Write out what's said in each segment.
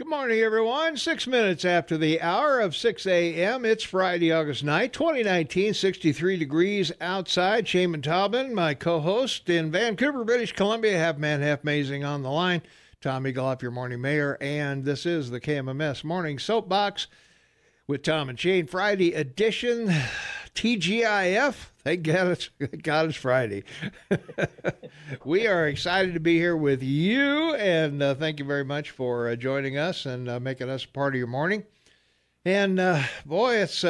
Good morning, everyone. 6 minutes after the hour of 6 a.m. It's Friday, August 9th, 2019, 63 degrees outside. Shaman Taubman, my co-host in Vancouver, British Columbia, half man, half amazing on the line. Tom Eagleoff, your morning mayor, and this is the KMMS Morning Soapbox with Tom and Shane. Friday edition, TGIF. Thank God it's Friday. We are excited to be here with you, and thank you very much for joining us and making us part of your morning. And boy, it's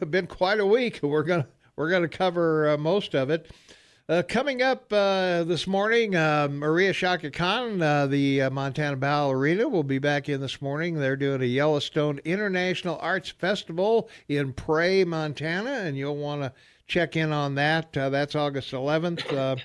been quite a week. We're gonna cover most of it. Coming up this morning, Maria Shaka Khan, the Montana Ballerina, will be back in this morning. They're doing a Yellowstone International Arts Festival in Prairie, Montana, and you'll want to check in on that. That's August 11th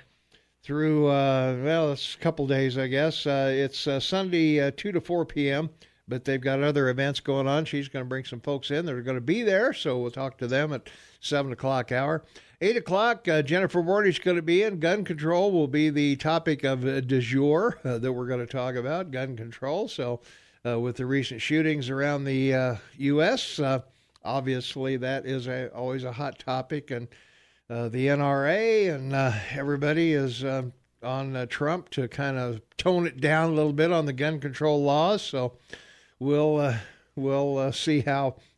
through, it's a couple days, I guess. It's Sunday, 2 to 4 p.m., but they've got other events going on. She's going to bring some folks in that are going to be there, so we'll talk to them at 7 o'clock hour. 8 o'clock, Jennifer Bordy is going to be in. Gun control will be the topic of du jour that we're going to talk about, gun control. So with the recent shootings around the U.S., obviously that is always a hot topic. And the NRA and everybody is on Trump to kind of tone it down a little bit on the gun control laws. So we'll see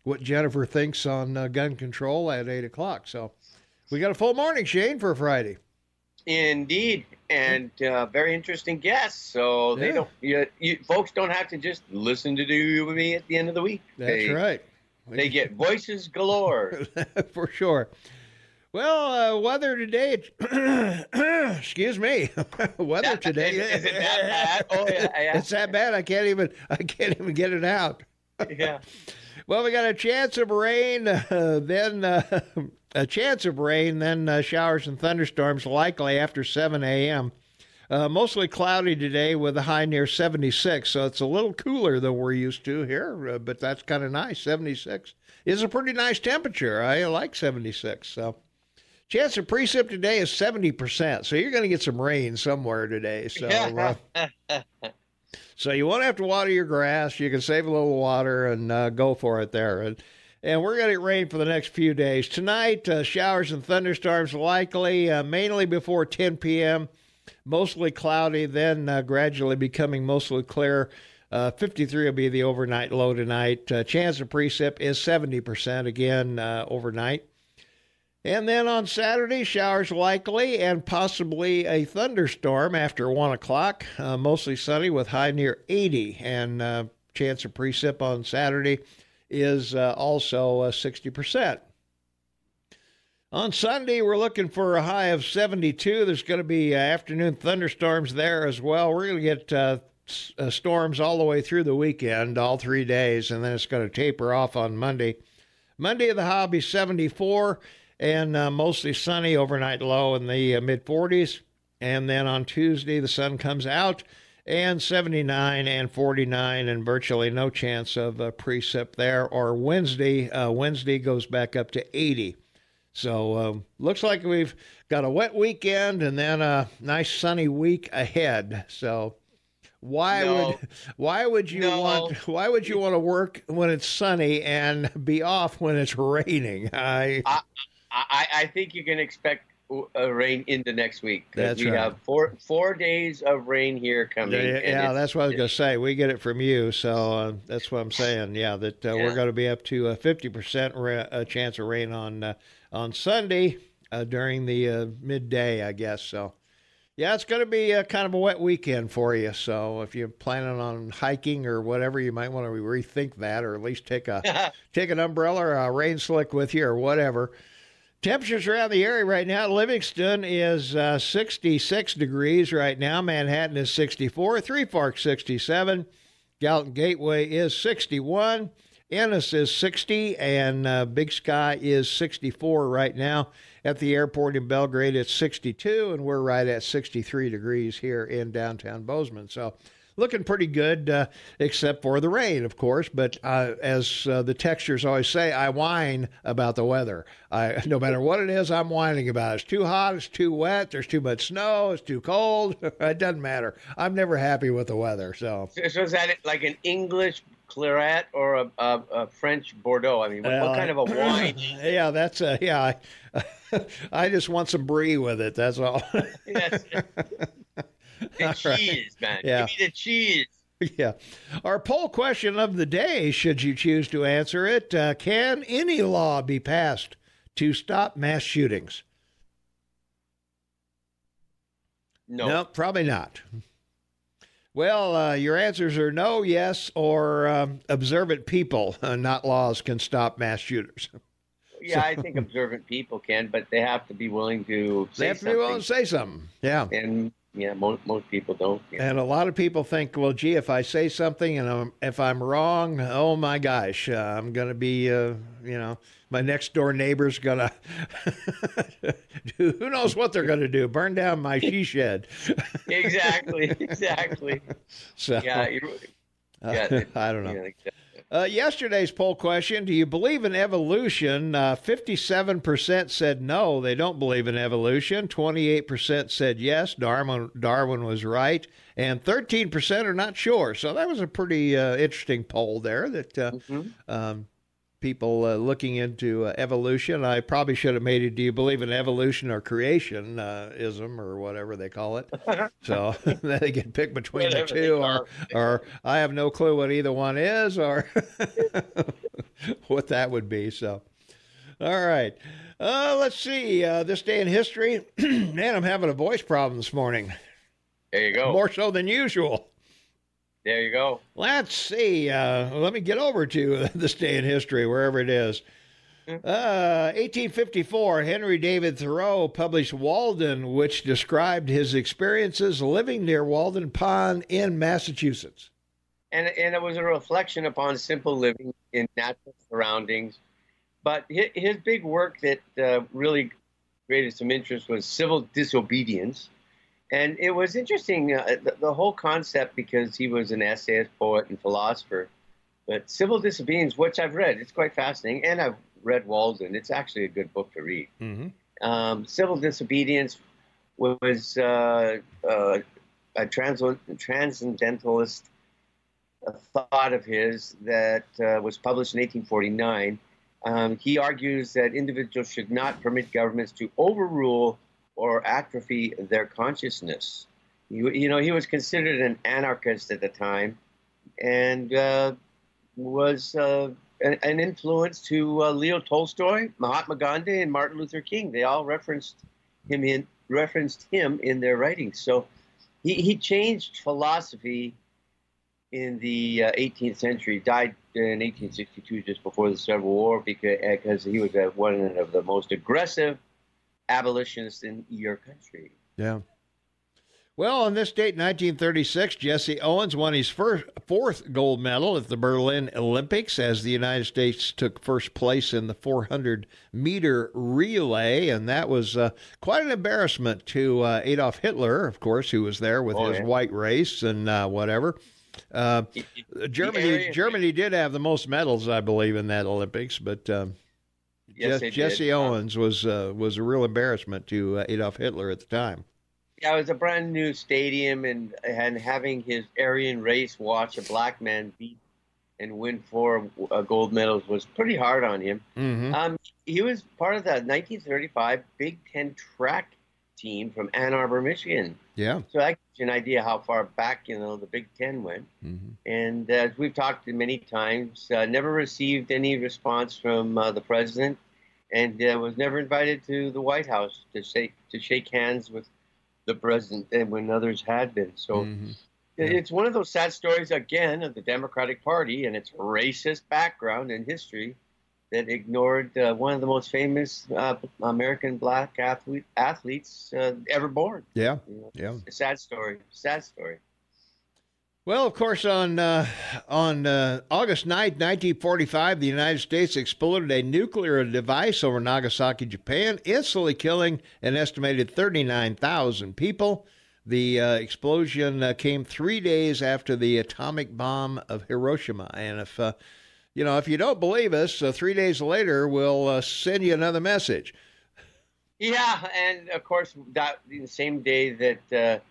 what Jennifer thinks on gun control at 8 o'clock. So we got a full morning, Shane, for Friday. Indeed, and very interesting guests. So they don't, you folks don't have to just listen to me at the end of the week. That's right. They get voices galore. For sure. Well, weather today, excuse me, weather today. Is it that bad? Oh, yeah. It's that bad. I can't even get it out. Yeah. Well, we got a chance of rain, then showers and thunderstorms likely after 7 a.m. Mostly cloudy today with a high near 76, so it's a little cooler than we're used to here, but that's kind of nice. 76 is a pretty nice temperature. I like 76. So chance of precip today is 70%, so you're going to get some rain somewhere today. So so you won't have to water your grass. You can save a little water and go for it there. And we're going to get rain for the next few days. Tonight, showers and thunderstorms likely, mainly before 10 p.m., mostly cloudy, then gradually becoming mostly clear. 53 will be the overnight low tonight. Chance of precip is 70% again overnight. And then on Saturday, showers likely and possibly a thunderstorm after 1 o'clock. Mostly sunny with high near 80. And chance of precip on Saturday is also 60%. On Sunday, we're looking for a high of 72. There's going to be afternoon thunderstorms there as well. We're going to get storms all the way through the weekend, all 3 days, and then it's going to taper off on Monday. Monday, the high will be 74. And mostly sunny, overnight low in the mid-40s. And then on Tuesday, the sun comes out, and 79 and 49, and virtually no chance of precip there. Or Wednesday goes back up to 80. So looks like we've got a wet weekend and then a nice sunny week ahead. So why would you want to work when it's sunny and be off when it's raining? I think you can expect rain into next week. That's we right. have four days of rain here coming. Yeah, that's what I was going to say. We get it from you, so that's what I'm saying. Yeah, that we're going to be up to a 50% chance of rain on Sunday during the midday, I guess. So, yeah, it's going to be kind of a wet weekend for you. So if you're planning on hiking or whatever, you might want to rethink that, or at least take an umbrella or a rain slick with you or whatever. Temperatures around the area right now. Livingston is 66 degrees right now. Manhattan is 64. Three Forks 67. Gallatin Gateway is 61. Ennis is 60. And Big Sky is 64 right now. At the airport in Belgrade, it's 62. And we're right at 63 degrees here in downtown Bozeman. So looking pretty good, except for the rain, of course. But as the textures always say, I whine about the weather. No matter what it is, I'm whining about it. It's too hot, it's too wet, there's too much snow, it's too cold. It doesn't matter. I'm never happy with the weather. So is that like an English Claret or a French Bordeaux? I mean, what kind of a wine? Yeah, that's yeah. I just want some brie with it. That's all. Yes. The cheese, man. Yeah. Give me the cheese. Yeah. Our poll question of the day, should you choose to answer it, can any law be passed to stop mass shootings? No, probably not. Well, your answers are no, yes, or observant people, not laws, can stop mass shooters. Yeah, I think observant people can, but they have to be willing to say They have to be willing to say something. Yeah. And yeah, most people don't. Yeah. And a lot of people think, well, gee, if I say something and if I'm wrong, oh my gosh, I'm going to be, my next door neighbor's going to, who knows what they're going to do? Burn down my she shed. Exactly. So, yeah, I don't know. Yeah, exactly. Yesterday's poll question, do you believe in evolution? 57% said no, they don't believe in evolution. 28% said yes, Darwin was right. And 13% are not sure. So that was a pretty interesting poll there that people looking into evolution. I probably should have made it, do you believe in evolution or creationism or whatever they call it? So they can pick between the two, or I have no clue what either one is or what that would be. So, all right. Let's see. This day in history. Man, I'm having a voice problem this morning. There you go. More so than usual. There you go. Let's see. Let me get over to this day in history, wherever it is. 1854, Henry David Thoreau published Walden, which described his experiences living near Walden Pond in Massachusetts. And it was a reflection upon simple living in natural surroundings. But his big work that really created some interest was civil disobedience. And it was interesting, the whole concept, because he was an essayist, poet, and philosopher. But civil disobedience, which I've read, it's quite fascinating. And I've read Walden. It's actually a good book to read. Mm-hmm. Civil disobedience was a transcendentalist thought of his that was published in 1849. He argues that individuals should not permit governments to overrule or atrophy their consciousness. He was considered an anarchist at the time, and was an influence to Leo Tolstoy, Mahatma Gandhi, and Martin Luther King. They all referenced him in their writings. So he changed philosophy in the 18th century. Died in 1862, just before the Civil War, because he was one of the most aggressive abolitionists in your country. Yeah. Well, on this date, 1936, Jesse Owens won his fourth gold medal at the Berlin Olympics as the United States took first place in the 400-meter relay, and that was quite an embarrassment to Adolf Hitler, of course, who was there with his white race and whatever. Germany did have the most medals, I believe, in that Olympics, but yes, Jesse Owens was a real embarrassment to Adolf Hitler at the time. Yeah, it was a brand new stadium, and having his Aryan race watch a black man beat and win 4 gold medals was pretty hard on him. Mm-hmm. He was part of the 1935 Big Ten track team from Ann Arbor, Michigan. Yeah. So that gives you an idea how far back, the Big Ten went. Mm-hmm. And as we've talked many times, never received any response from the president, and was never invited to the White House to shake hands with the president, and when others had been. So it's one of those sad stories, again, of the Democratic Party and its racist background and history that ignored one of the most famous American black athletes ever born. Yeah, yeah. A sad story. Sad story. Well, of course, on August 9th, 1945, the United States exploded a nuclear device over Nagasaki, Japan, instantly killing an estimated 39,000 people. The explosion came 3 days after the atomic bomb of Hiroshima. And if you don't believe us, 3 days later, we'll send you another message. Yeah, and of course, the same day that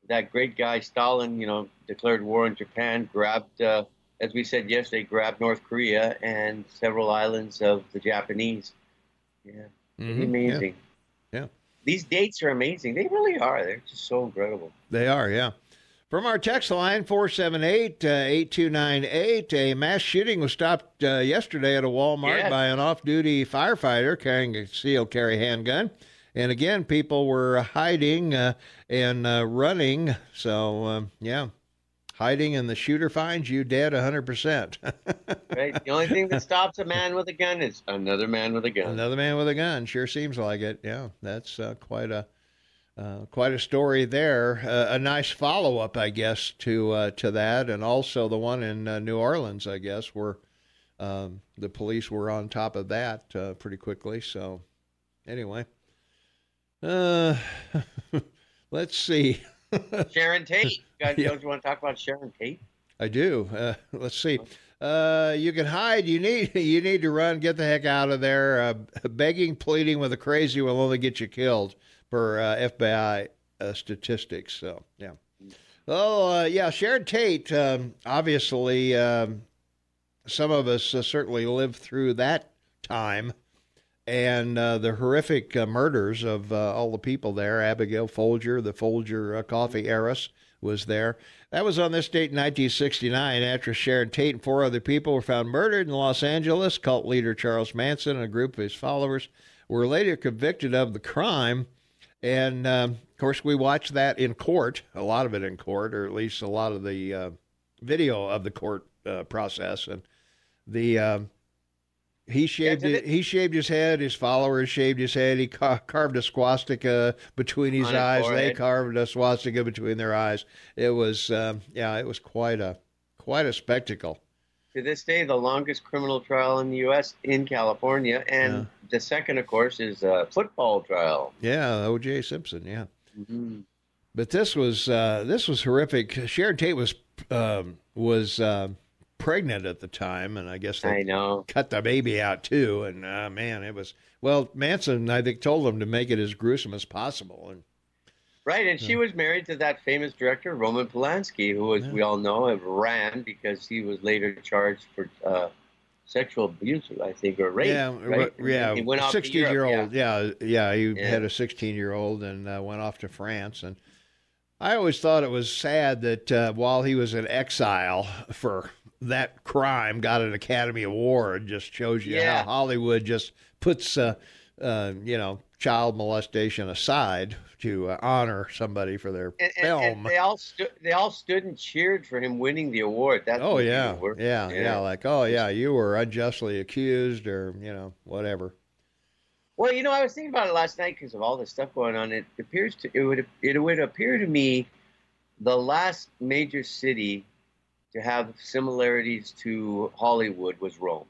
that great guy Stalin, declared war on Japan, grabbed as we said yesterday, grabbed North Korea and several islands of the Japanese. Yeah, pretty amazing. Yeah. These dates are amazing. They really are. They're just so incredible. They are, yeah. From our text line, 478-8298, a mass shooting was stopped yesterday at a Walmart by an off-duty firefighter carrying a concealed carry handgun. And again, people were hiding and running. So, hiding and the shooter finds you dead 100%. Right. The only thing that stops a man with a gun is another man with a gun. Another man with a gun. Sure seems like it. Yeah, that's quite a story there. A nice follow-up, I guess, to that, and also the one in New Orleans, I guess, where the police were on top of that pretty quickly. So, anyway, let's see. Sharon Tate. Don't you want to talk about Sharon Tate? I do. Let's see. You can hide. You need to run. Get the heck out of there. Begging, pleading with a crazy will only get you killed, per FBI statistics. So, yeah. Oh, Sharon Tate, obviously, some of us certainly lived through that time and the horrific murders of all the people there. Abigail Folger, the Folger coffee heiress, was there. That was on this date in 1969. Actress Sharon Tate and 4 other people were found murdered in Los Angeles. Cult leader Charles Manson and a group of his followers were later convicted of the crime. And, of course, we watched that in court, a lot of it in court, or at least a lot of the video of the court process. And he shaved his head, his followers shaved his head, he carved a swastika between his eyes, they carved a swastika between their eyes. It was, it was quite a spectacle. To this day, the longest criminal trial in the U.S. in California, and the second, of course, is a football trial. Yeah, O.J. Simpson. Yeah, mm-hmm. But this was horrific. Sharon Tate was pregnant at the time, and I guess they cut the baby out too. And man, it was Manson, I think, told them to make it as gruesome as possible. And right, and she was married to that famous director, Roman Polanski, who, as we all know, ran because he was later charged for sexual abuse, I think, or rape. Yeah, right? Yeah. He went off 16-year-old. He had a 16-year-old and went off to France. And I always thought it was sad that while he was in exile for that crime, got an Academy Award. Just shows you how Hollywood just puts, child molestation aside to honor somebody for their film. And they all stood and cheered for him winning the award. That's like, you were unjustly accused, or whatever. Well, I was thinking about it last night because of all this stuff going on. It would appear to me the last major city to have similarities to Hollywood was Rome.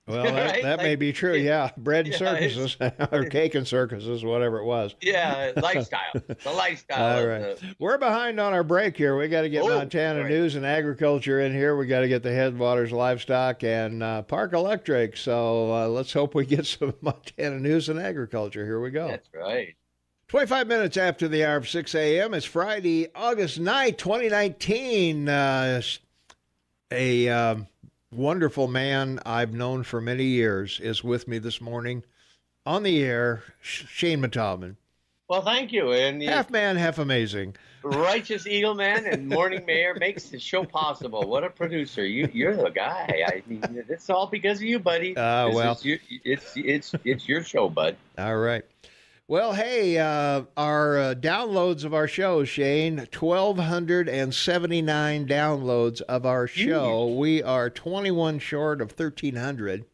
Well, that may be true, Bread and circuses, or cake and circuses, whatever it was. Yeah, lifestyle. The lifestyle. All right. We're behind on our break here. We got to get Montana news and agriculture in here. We got to get the Headwaters livestock and Park Electric. So let's hope we get some Montana news and agriculture. Here we go. That's right. 25 minutes after the hour of 6 a.m. It's Friday, August 9th, 2019. A wonderful man I've known for many years is with me this morning on the air, Shane Matobman. Well, thank you. And half man, half amazing. Righteous Eagle Man and Morning Mayor makes the show possible. What a producer. You're the guy. I mean, it's all because of you, buddy. It's your show, bud. All right. Well, hey, our downloads of our show, Shane, 1,279 downloads of our show. We are 21 short of 1,300.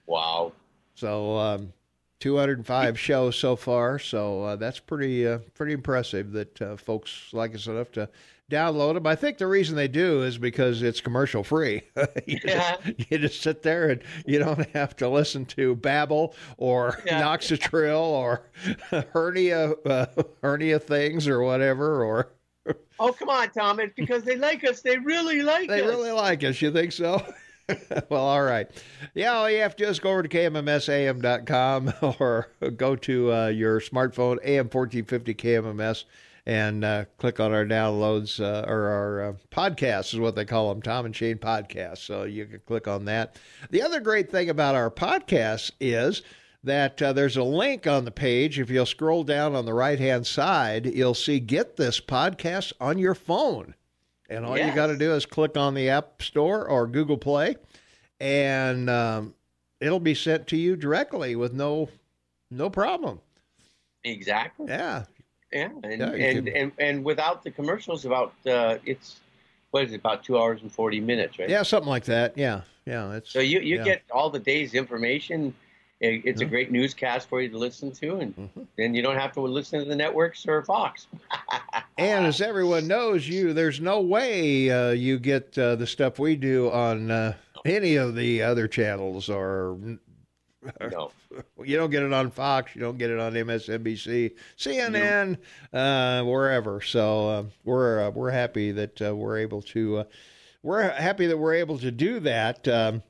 Wow. So 205 shows so far. So that's pretty impressive that folks like us enough to download them. I think the reason they do is because it's commercial free. You just sit there and you don't have to listen to babble or Noxitril or hernia things or whatever. Or oh, come on, Tom! It's because they like us. They really like us. They really like us. You think so? Well, all right. Yeah, all you have to do is go over to KMMSAM.com or go to your smartphone, AM 1450 KMMS, and click on our downloads or our podcasts is what they call them, Tom and Shane podcasts. So you can click on that. The other great thing about our podcasts is that there's a link on the page. If you'll scroll down on the right-hand side, you'll see Get This Podcast on your phone. And all you got to do is click on the App Store or Google Play, and it'll be sent to you directly with no problem. Exactly. Yeah. Yeah, and without the commercials, about it's what is it, about 2 hours and 40 minutes, right? Yeah, something like that. Yeah. So you get all the day's information. It's a great newscast for you to listen to, and then you don't have to listen to the networks or Fox. And as everyone knows, there's no way you get the stuff we do on any of the other channels, or no, you don't get it on Fox, you don't get it on MSNBC, CNN, wherever. So we're happy that we're able to do that.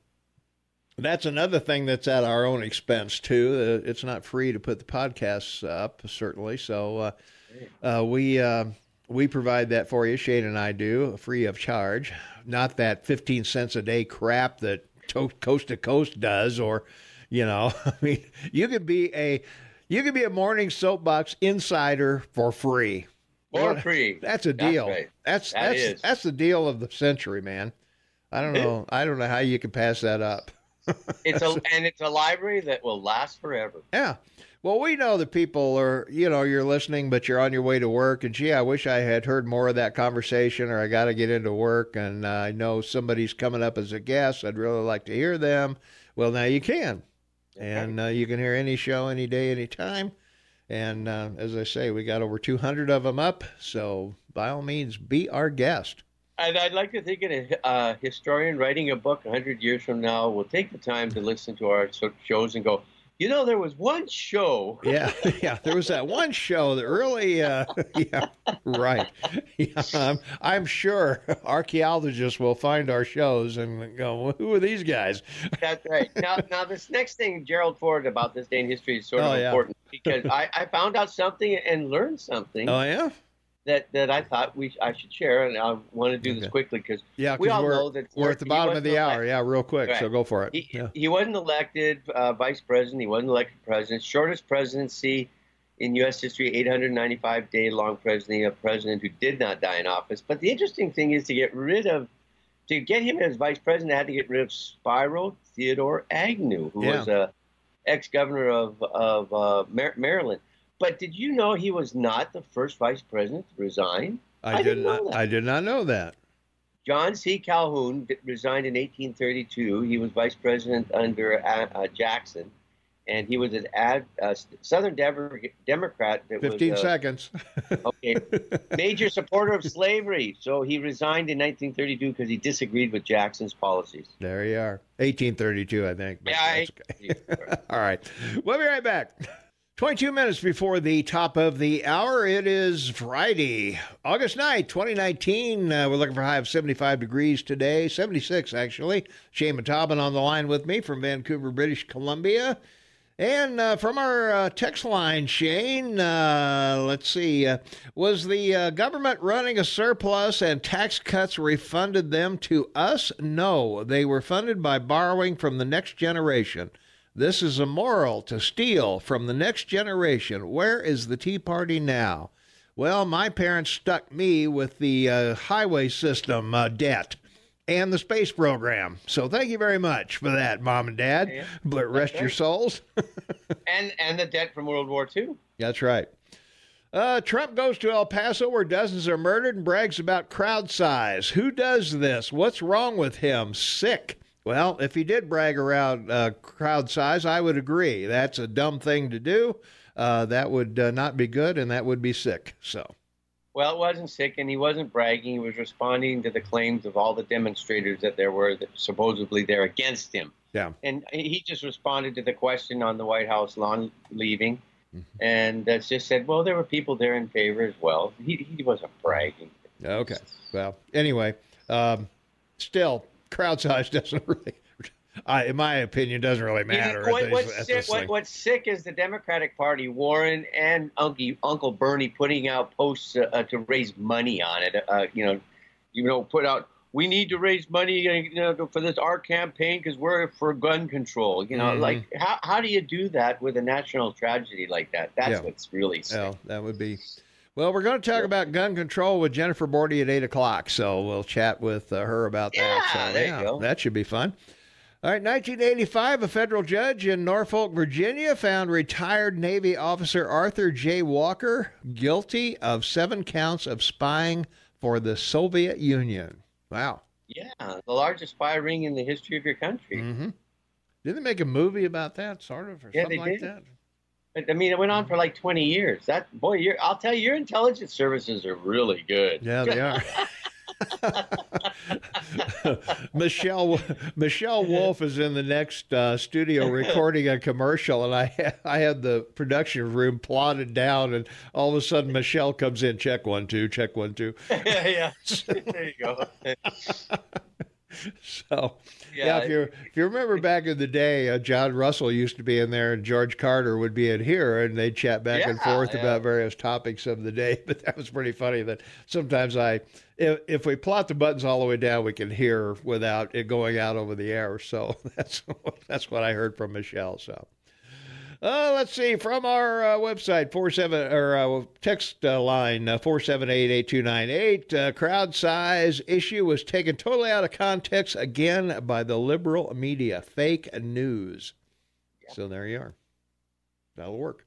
That's another thing that's at our own expense, too. It's not free to put the podcasts up, certainly. So we provide that for you. Shane and I do, free of charge. Not that 15 cents a day crap that Coast to Coast does, or, I mean, you could be a Morning Soapbox insider for free. For free. That's a deal. That's right. That's the deal of the century, man. I don't know how you can pass that up. It's a library that will last forever. Yeah. Well, we know that people are, you're listening, but you're on your way to work, and gee, I wish I had heard more of that conversation, or I got to get into work, and I know somebody's coming up as a guest. I'd really like to hear them. Well, now you can. Okay. And you can hear any show, any day, any time. And as I say, we got over 200 of them up. So by all means, be our guest. I'd like to think a historian writing a book 100 years from now will take the time to listen to our shows and go, there was one show. Yeah, there was that one show that really, right. Yeah, I'm sure archaeologists will find our shows and go, well, who are these guys? That's right. Now this next thing, Gerald Ford, about this day in history is sort of important because I found out something and learned something. Oh, yeah? That I thought I should share, and I want to do this quickly because we all know that we're at the bottom of the hour. Yeah, real quick. Right. So go for it. He wasn't elected vice president. He wasn't elected president. Shortest presidency in U.S. history, 895-day-long presidency, a president who did not die in office. But the interesting thing is to get him as vice president, they had to get rid of Spyro Theodore Agnew, who was a ex-governor of Maryland. But did you know he was not the first vice president to resign? I did not know that. John C. Calhoun resigned in 1832. He was vice president under Jackson, and he was a Southern Democrat. 15 seconds. Okay. Major supporter of slavery. So he resigned in 1932 because he disagreed with Jackson's policies. There you are. 1832, I think. Yeah. Okay. All right. We'll be right back. 22 minutes before the top of the hour. It is Friday, August 9th, 2019. We're looking for a high of 75 degrees today, 76 actually. Shane Matobin on the line with me from Vancouver, British Columbia. And from our text line, Shane, let's see, was the government running a surplus and tax cuts refunded them to us? No, they were funded by borrowing from the next generation. This is immoral to steal from the next generation. Where is the Tea Party now? Well, my parents stuck me with the highway system debt and the space program. So thank you very much for that, Mom and Dad. Yeah, but rest your souls. and the debt from World War II. That's right. Trump goes to El Paso where dozens are murdered and brags about crowd size. Who does this? What's wrong with him? Sick. Well, if he did brag around crowd size, I would agree. That's a dumb thing to do. That would not be good, and that would be sick. So, well, it wasn't sick, and he wasn't bragging. He was responding to the claims of all the demonstrators that there were that supposedly they're against him. Yeah. And he just responded to the question on the White House lawn leaving, and just said, well, there were people there in favor as well. He wasn't bragging. Okay. Well, anyway, still. Crowd size doesn't In my opinion, doesn't really matter. What's sick is the Democratic Party, Warren and Uncle Bernie, putting out posts to raise money on it. Put out, we need to raise money, for this our campaign because we're for gun control. Like how do you do that with a national tragedy like that? That's what's really sick. Well, that would be. Well, we're going to talk about gun control with Jennifer Bordy at 8 o'clock, so we'll chat with her about that. So, there you go. That should be fun. All right, 1985, a federal judge in Norfolk, Virginia, found retired Navy officer Arthur J. Walker guilty of 7 counts of spying for the Soviet Union. Wow. Yeah, the largest spy ring in the history of your country. Mm-hmm. Didn't they make a movie about that, sort of, or something like that? I mean, it went on for like 20 years. I'll tell you, your intelligence services are really good. Yeah, they are. Michelle Wolf is in the next studio recording a commercial, and I had the production room plotted down, and all of a sudden Michelle comes in. Check 1 2, check 1 2. Yeah. There you go. So, if you remember back in the day, John Russell used to be in there, and George Carter would be in here, and they'd chat back and forth about various topics of the day. But that was pretty funny that sometimes if we plot the buttons all the way down, we can hear without it going out over the air. So that's what I heard from Michelle. So. Let's see, from our website, text line 478-8298, crowd size issue was taken totally out of context again by the liberal media. Fake news. Yep. So there you are. That'll work.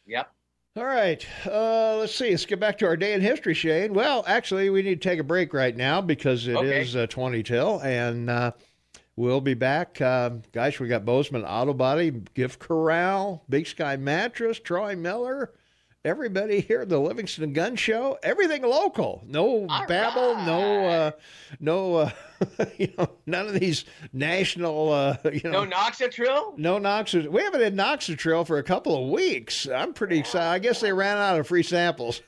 Yep. All right. Let's see. Let's get back to our day in history, Shane. Well, actually, we need to take a break right now because it is 20 till, and we'll be back. Guys, we got Bozeman Auto Body, Gift Corral, Big Sky Mattress, Troy Miller, everybody here at the Livingston Gun Show. Everything local. No babble, no, none of these national, No Noxatril? No Noxatril. We haven't had Noxatril for a couple of weeks. I'm pretty excited. I guess they ran out of free samples.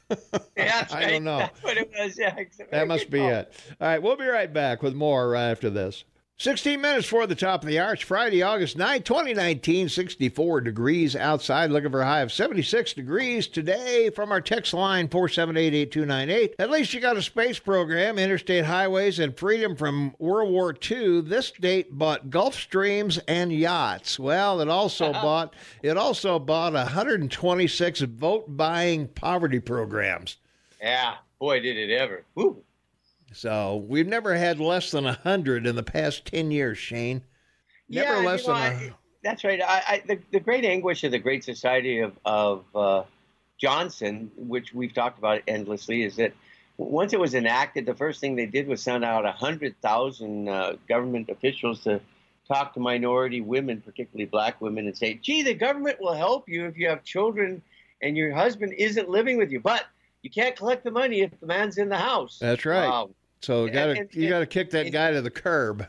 Yeah, I don't know. That's what it was. Yeah, that must be it. All right, we'll be right back with more right after this. 16 minutes for the top of the hour. It's Friday, August 9, 2019, 64 degrees outside. Looking for a high of 76 degrees today from our text line 478-8298. At least you got a space program, interstate highways, and freedom from World War II. This date bought Gulfstreams and yachts. Well, it also bought 126 vote-buying poverty programs. Yeah, boy, did it ever. Woo. So we've never had less than 100 in the past 10 years, Shane. Never less than That's right. The great anguish of the Great Society of Johnson, which we've talked about endlessly, is that once it was enacted, the first thing they did was send out 100,000 government officials to talk to minority women, particularly black women, and say, gee, the government will help you if you have children and your husband isn't living with you. But you can't collect the money if the man's in the house. That's right. So you got to kick that guy to the curb.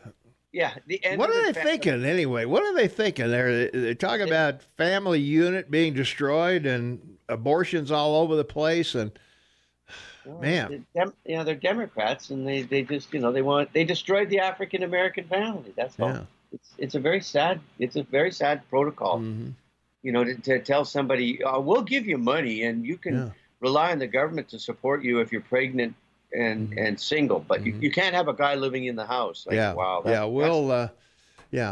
Yeah. What are they thinking anyway? What are they thinking? They're talking about family unit being destroyed and abortions all over the place. And man, they're Democrats, and they just they destroyed the African American family. That's all. Yeah. It's a very sad protocol. Mm-hmm. To tell somebody, we'll give you money and you can rely on the government to support you if you're pregnant and single, but you can't have a guy living in the house. Like, wow. How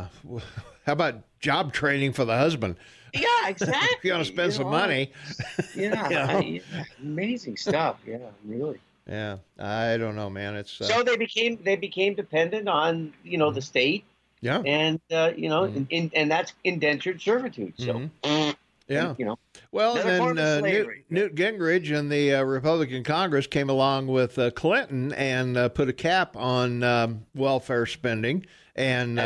about job training for the husband? Yeah, exactly. If you want to spend some money. Amazing stuff. Yeah, really. Yeah, I don't know, man. It's so they became dependent on the state. Yeah, and and that's indentured servitude. So. Yeah. Well, and then Newt Gingrich and the Republican Congress came along with Clinton and put a cap on welfare spending. And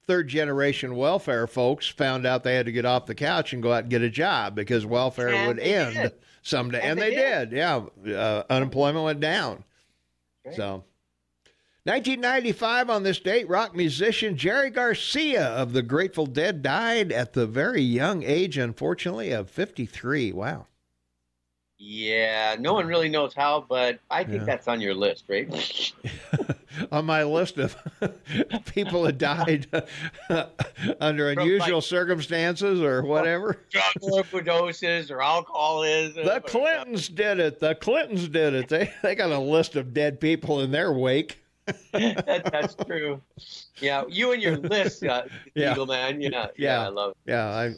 third-generation welfare folks found out they had to get off the couch and go out and get a job because welfare would end someday. And they did. Yeah. Unemployment went down. Right. So. 1995 on this date, rock musician Jerry Garcia of the Grateful Dead died at the very young age, unfortunately, of 53. Wow. Yeah, no one really knows how, but I think that's on your list, right? on my list of people that died under unusual circumstances or whatever. Drug overdoses or alcoholism. The Clintons did it. The Clintons did it. They got a list of dead people in their wake. That's true. Yeah, you and your list, Eagle Man. I love it. Yeah, I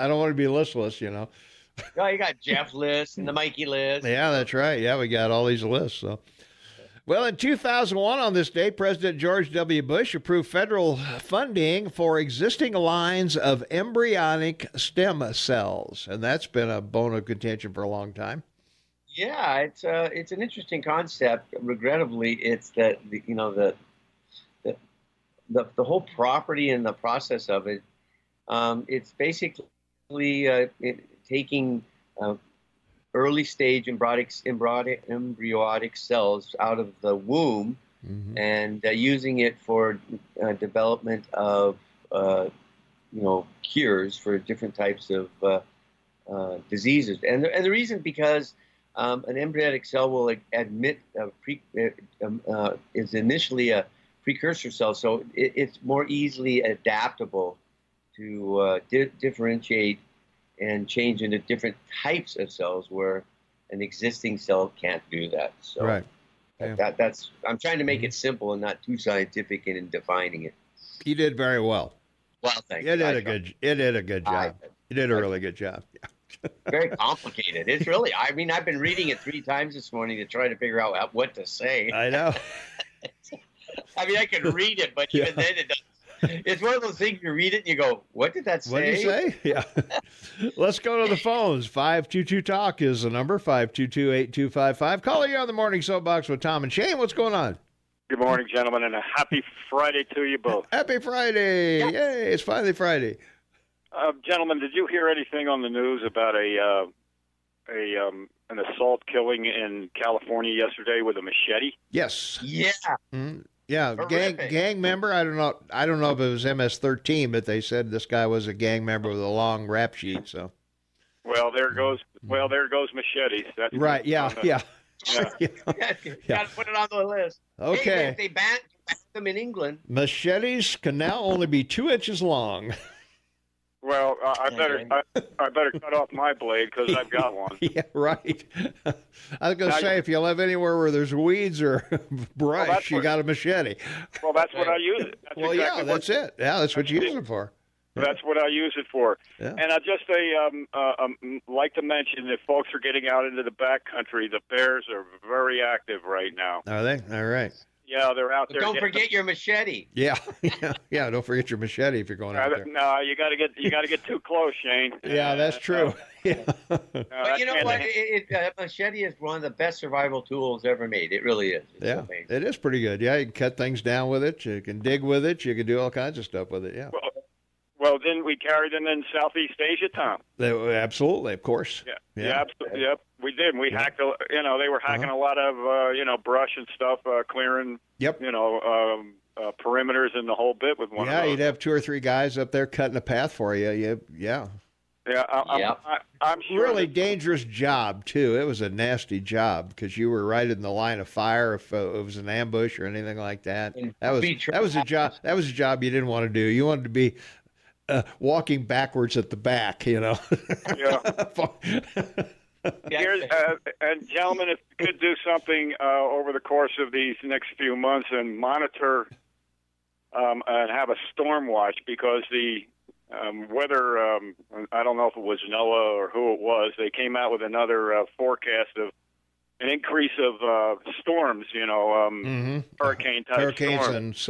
don't want to be listless, No, you got Jeff list and the Mikey list. Yeah, that's right. Yeah, we got all these lists. So, well, in 2001, on this day, President George W. Bush approved federal funding for existing lines of embryonic stem cells, and that's been a bone of contention for a long time. Yeah, it's an interesting concept. Regrettably, it's that the whole property and the process of it. It's basically taking early stage embryonic cells out of the womb and using it for development of cures for different types of diseases. And the reason because an embryonic cell will is initially a precursor cell, so it's more easily adaptable to differentiate and change into different types of cells where an existing cell can't do that. So right. Yeah. That's I'm trying to make it simple and not too scientific in defining it. You did very well. Well, thank you. It did a good job. You did a really good job. Yeah. Very complicated. It's really, I've been reading it 3 times this morning to try to figure out what to say. I know. I can read it, but even then it doesn't. It's one of those things you read it and you go, what did that say? What did you say? Yeah. Let's go to the phones. 522-TALK is the number, 522-8255. Caller, you on the Morning Soapbox with Tom and Shane. What's going on? Good morning, gentlemen, and a happy Friday to you both. Happy Friday. Yeah. Yay, it's finally Friday. Gentlemen, did you hear anything on the news about an assault killing in California yesterday with a machete? Yes. Yeah. Mm-hmm. Yeah, gang member. I don't know if it was MS-13, but they said this guy was a gang member with a long rap sheet. So, well, there goes machetes. That's right. Yeah. Got to put it on the list. Okay. Hey, if they banned them in England. Machetes can now only be 2 inches long. Well, I better cut off my blade because I've got one. Yeah, right. I was going to say, if you live anywhere where there's weeds or brush, you got a machete. Well, that's what I use it. That's it. Yeah, that's what you use it for. Yeah. That's what I use it for. Yeah. And I just like to mention that folks are getting out into the backcountry. The bears are very active right now. Are they? All right. Yeah, they're out there. Don't forget your machete. Yeah. Don't forget your machete if you're going out there. No, you got to get too close, Shane. Yeah, that's true. But you know what? Machete is one of the best survival tools ever made. It really is. It's amazing. It is pretty good. Yeah, you can cut things down with it. You can dig with it. You can do all kinds of stuff with it. Yeah. Well, didn't we carry them in Southeast Asia, Tom? Absolutely, of course. Yeah, absolutely. Yep, we did. We hacked. They were hacking a lot of brush and stuff, clearing. Yep. Perimeters and the whole bit with one. Yeah, you'd have 2 or 3 guys up there cutting a path for you. Yeah, I'm sure. Really dangerous job too. It was a nasty job because you were right in the line of fire if it was an ambush or anything like that. That was a job. That was a job you didn't want to do. You wanted to be walking backwards at the back. Yeah. And gentlemen, if you could do something over the course of these next few months and monitor and have a storm watch, because the weather, I don't know if it was NOAA or who it was, they came out with another forecast of an increase of storms, hurricane-type storms.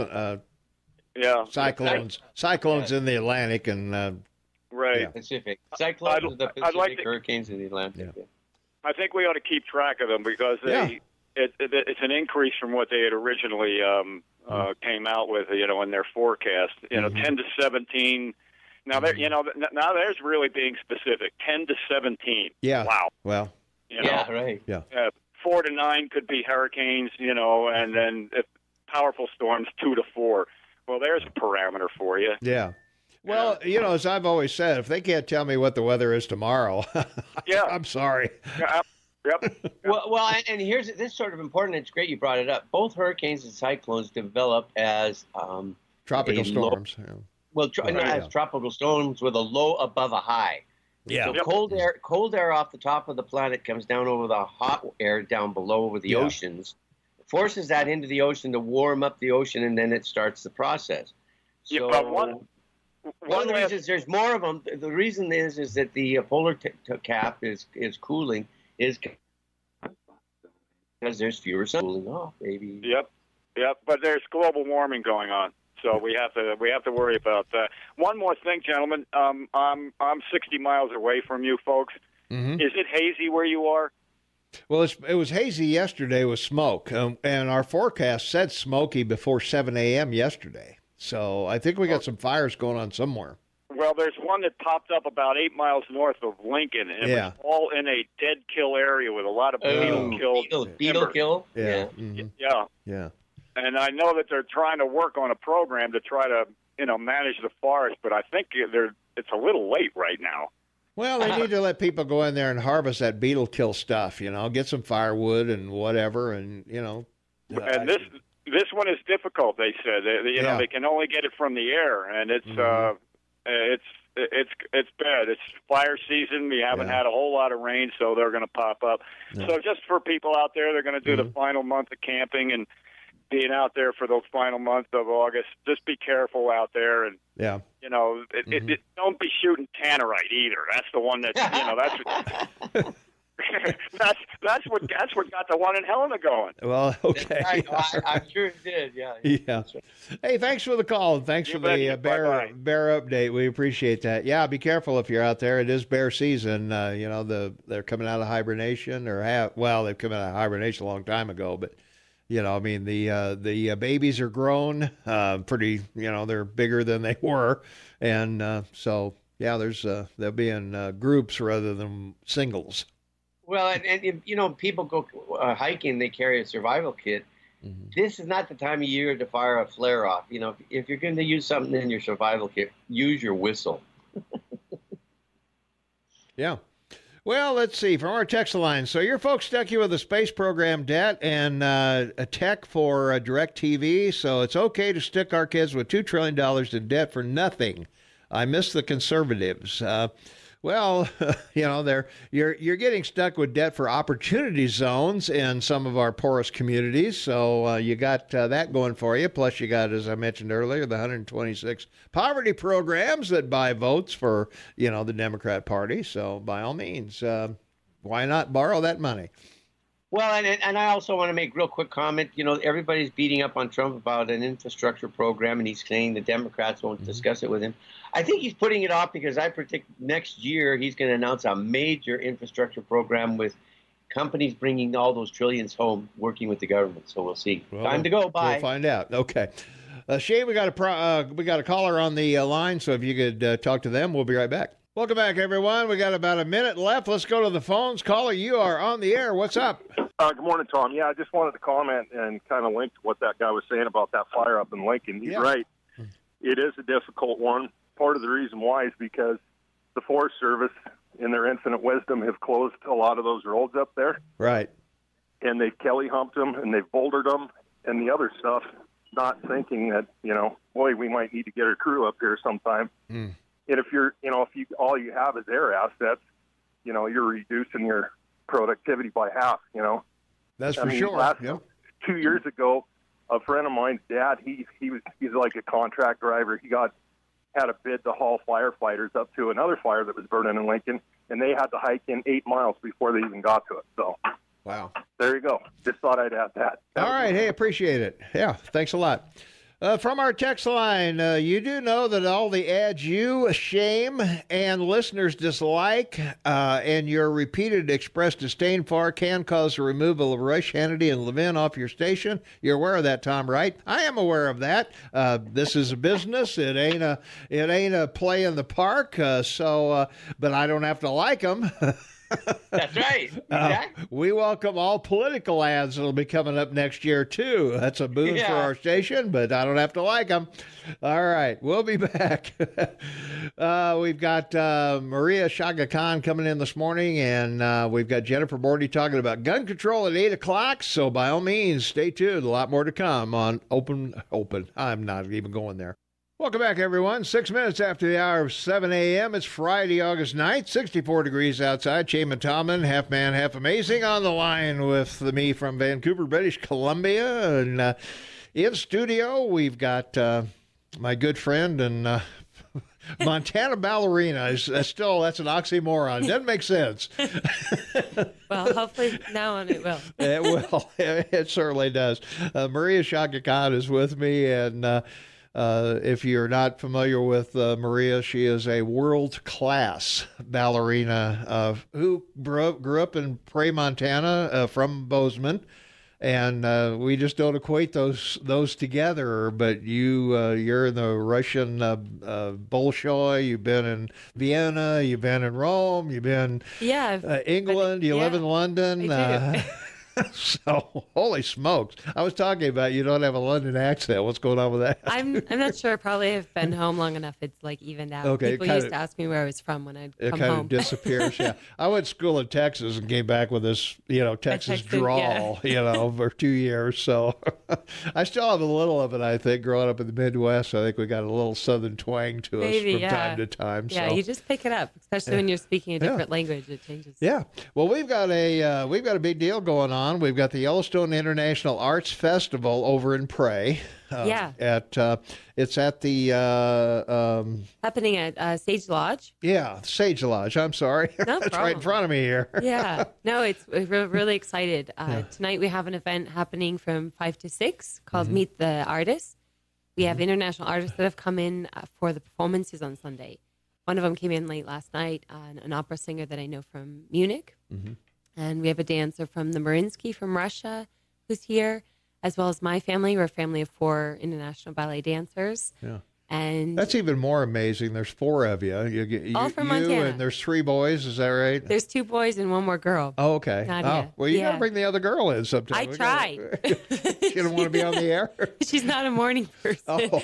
And cyclones in the Atlantic and right. Pacific. Cyclones in the Pacific, hurricanes in the Atlantic. Yeah. I think we ought to keep track of them because it's an increase from what they had originally came out with, in their forecast. 10 to 17. Now now there's really being specific. 10 to 17. Yeah. Wow. Well. Right. Yeah. 4 to 9 could be hurricanes, and then if powerful storms 2 to 4. Well, there's a parameter for you. Yeah. Well, as I've always said, if they can't tell me what the weather is tomorrow, I'm sorry. Yep. And here's this is sort of important. It's great you brought it up. Both hurricanes and cyclones develop as tropical storms. As tropical storms with a low above a high. Yeah. So cold air off the top of the planet comes down over the hot air down below over the oceans, forces that into the ocean to warm up the ocean, and then it starts the process. So but one of the reasons there's more of them. The reason is that the polar cap is cooling is because there's fewer sun cooling off, baby. Yep. But there's global warming going on, so we have to worry about that. One more thing, gentlemen. I'm 60 miles away from you folks. Mm-hmm. Is it hazy where you are? Well, it was hazy yesterday with smoke, and our forecast said smoky before 7 a.m. yesterday. So I think we got some fires going on somewhere. Well, there's one that popped up about 8 miles north of Lincoln, and it was all in a dead kill area with a lot of beetle kill. Yeah. Mm-hmm. Yeah. And I know that they're trying to work on a program to try to, manage the forest, but I think it's a little late right now. Well, they need to let people go in there and harvest that beetle kill stuff, get some firewood and whatever, and, And this one is difficult, they said. They can only get it from the air, and it's bad. It's fire season. We haven't had a whole lot of rain, so they're going to pop up. No. So just for people out there, they're going to do the final month of camping and being out there for those final months of August. Just be careful out there, and don't be shooting tannerite either. That's the one that that's what got the one in Helena going. Well, okay. I'm sure it did. Yeah. Right. Hey, thanks for the call and thanks for the bear update. We appreciate that. Yeah, be careful if you're out there. It is bear season. They're coming out of hibernation they've come out of hibernation a long time ago, but. The babies are grown, pretty. They're bigger than they were, and they'll be in groups rather than singles. Well, and people go hiking, they carry a survival kit. Mm-hmm. This is not the time of year to fire a flare off. If you're going to use something in your survival kit, use your whistle. Yeah. Well, let's see, from our text line. So your folks stuck you with a space program debt and a tech for DirecTV, so it's okay to stick our kids with $2 trillion in debt for nothing. I miss the conservatives. You're getting stuck with debt for opportunity zones in some of our poorest communities. So you got that going for you. Plus you got, as I mentioned earlier, the 126 poverty programs that buy votes for, the Democrat Party. So by all means, why not borrow that money? Well, and I also want to make a real quick comment. Everybody's beating up on Trump about an infrastructure program, and he's saying the Democrats won't discuss it with him. I think he's putting it off because I predict next year he's going to announce a major infrastructure program with companies bringing all those trillions home, working with the government. So we'll see. Well, time to go. Bye. We'll find out. Okay. Shane, we got a caller on the line, so if you could talk to them, we'll be right back. Welcome back, everyone. We got about a minute left. Let's go to the phones. Caller, you are on the air. What's up? Good morning, Tom. Yeah, I just wanted to comment and kind of link to what that guy was saying about that fire up in Lincoln. He's right. It is a difficult one. Part of the reason why is because the Forest Service, in their infinite wisdom, have closed a lot of those roads up there. Right. And they've Kelly humped them and they've bouldered them and the other stuff, not thinking that, we might need to get a crew up here sometime. Mm. And if all you have is air assets, you're reducing your productivity by half, That's for sure. 2 years ago, a friend of mine's dad, he's like a contract driver. He had a bid to haul firefighters up to another fire that was burning in Lincoln, and they had to hike in 8 miles before they even got to it. So, wow. There you go. Just thought I'd add that. All right. Hey, appreciate it. Yeah, thanks a lot. From our text line, you do know that all the ads you shame and listeners dislike and your repeated expressed disdain for can cause the removal of Rush, Hannity, and Levin off your station. You're aware of that, Tom, right? I am aware of that. This is a business. It ain't a play in the park. But I don't have to like them. That's right. Exactly. We welcome all political ads that'll be coming up next year, too. That's a boon for our station, but I don't have to like them. All right, we'll be back. We've got Maria Sascha Khan coming in this morning, and we've got Jennifer Bordy talking about gun control at 8 o'clock. So by all means, stay tuned. A lot more to come on Open. I'm not even going there. Welcome back, everyone. 6 minutes after the hour of 7 a.m. It's Friday, August 9th, 64 degrees outside. Shaman Tomlin, half man, half amazing, on the line with me from Vancouver, British Columbia. And in studio, we've got my good friend and Montana Ballerina. That's an oxymoron. Doesn't make sense. Well, hopefully now on it will. It will. It certainly does. Maria Sascha Khan is with me, and if you're not familiar with Maria, she is a world-class ballerina who grew up in Prairie, Montana, from Bozeman, and we just don't equate those together. But you're in the Russian Bolshoi. You've been in Vienna. You've been in Rome. You've been England. You live in London. So, holy smokes. I was talking about you don't have a London accent. What's going on with that? I'm not sure. Probably have been home long enough. It's like evened out. Okay, People used to ask me where I was from when I'd come home. It kind of disappears, yeah. I went to school in Texas and came back with this, Texas drawl, for 2 years. So I still have a little of it, I think, growing up in the Midwest. I think we got a little southern twang to us from time to time. Yeah, so. You just pick it up, especially when you're speaking a different language. It changes. Yeah. Well, we've got a big deal going on. We've got the Yellowstone International Arts Festival over in Prairie. It's at the happening at Sage Lodge. Yeah, Sage Lodge. I'm sorry. No It's problem. right in front of me here. Yeah. No, we're really excited. Tonight we have an event happening from 5 to 6 called Meet the Artists. We have international artists that have come in for the performances on Sunday. One of them came in late last night, an opera singer that I know from Munich. Mm-hmm. And we have a dancer from the Mariinsky from Russia who's here, as well as my family. We're a family of 4 international ballet dancers. Yeah. And that's even more amazing. There's 4 of you. All from Montana. And there's 3 boys. Is that right? There's 2 boys and 1 more girl. Oh, okay. Nadia. Well, you got to bring the other girl in sometime. I tried. She didn't want to be on the air? She's not a morning person. Oh.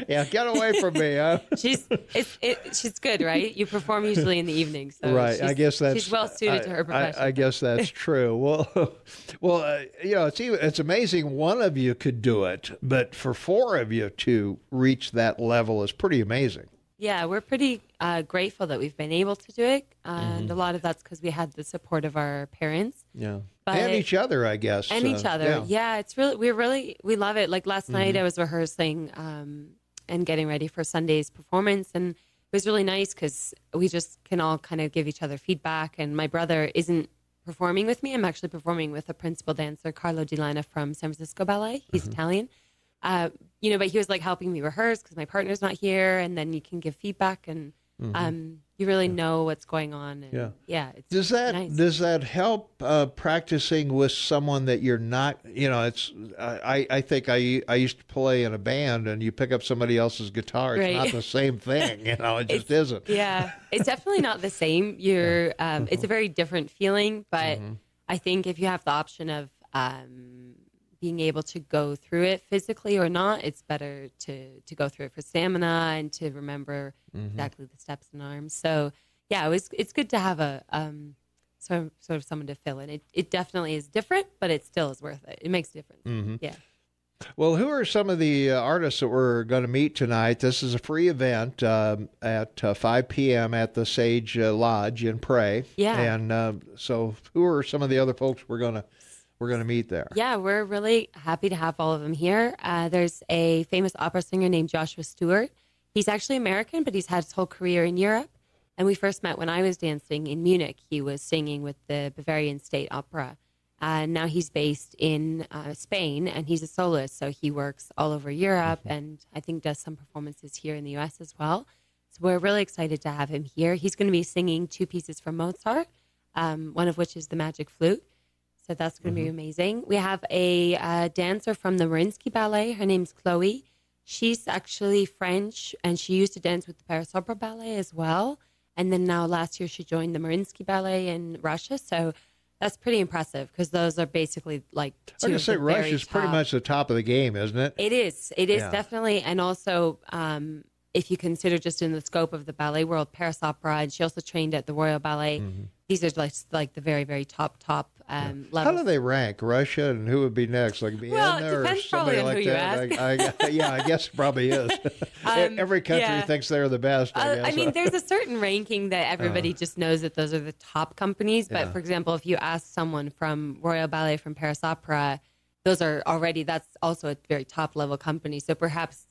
Yeah, get away from me. Huh? She's good, right? You perform usually in the evening. So right. I guess she's well suited to her profession. I guess that's true. Well, it's amazing one of you could do it, but for 4 of you to reach that level is pretty amazing. Yeah, we're pretty grateful that we've been able to do it, and a lot of that's because we had the support of our parents. Yeah, and each other, I guess. And each other. Yeah, it's really we love it. Like last night, I was rehearsing and getting ready for Sunday's performance, and it was really nice because we just can all kind of give each other feedback. And my brother isn't performing with me; I'm actually performing with a principal dancer, Carlo Di Lana from San Francisco Ballet. He's Italian. But he was like helping me rehearse because my partner's not here, and then you can give feedback and you really know what's going on. And it's does that help practicing with someone that you're not? I think I used to play in a band, and you pick up somebody else's guitar. It's not the same thing. It just isn't. Yeah, it's definitely not the same. You're it's a very different feeling, but I think if you have the option of being able to go through it physically or not, it's better to go through it for stamina and to remember exactly the steps and arms. So it's good to have a sort of someone to fill in. It definitely is different, but it still is worth it. It makes a difference. Yeah. Well, who are some of the artists that we're going to meet tonight? This is a free event at 5 p.m. at the Sage Lodge in Prairie. Yeah. And so who are some of the other folks we're going to meet there? Yeah, we're really happy to have all of them here. There's a famous opera singer named Joshua Stewart. He's actually American, but he's had his whole career in Europe. And we first met when I was dancing in Munich. He was singing with the Bavarian State Opera. Now he's based in Spain, and he's a soloist, so he works all over Europe and I think does some performances here in the U.S. as well. So we're really excited to have him here. He's going to be singing 2 pieces from Mozart, one of which is the Magic Flute. So that's going to be amazing. We have a dancer from the Mariinsky Ballet. Her name's Chloe. She's actually French, and she used to dance with the Paris Opera Ballet as well. And then now last year she joined the Mariinsky Ballet in Russia. So that's pretty impressive because those are basically like two I was of the going to say, very Russia's top. pretty much the top of the game, isn't it? It is definitely. And also, if you consider just in the scope of the ballet world, Paris Opera, and she also trained at the Royal Ballet. These are like the very, very top levels. How do they rank, Russia, and who would be next? Like Vienna Well, it or depends somebody probably on like who you that? ask. Yeah, I guess it probably is. Every country thinks they're the best, I guess. I mean, there's a certain ranking that everybody just knows that those are the top companies. But for example, if you ask someone from Royal Ballet, from Paris Opera, that's also a very top level company. So perhaps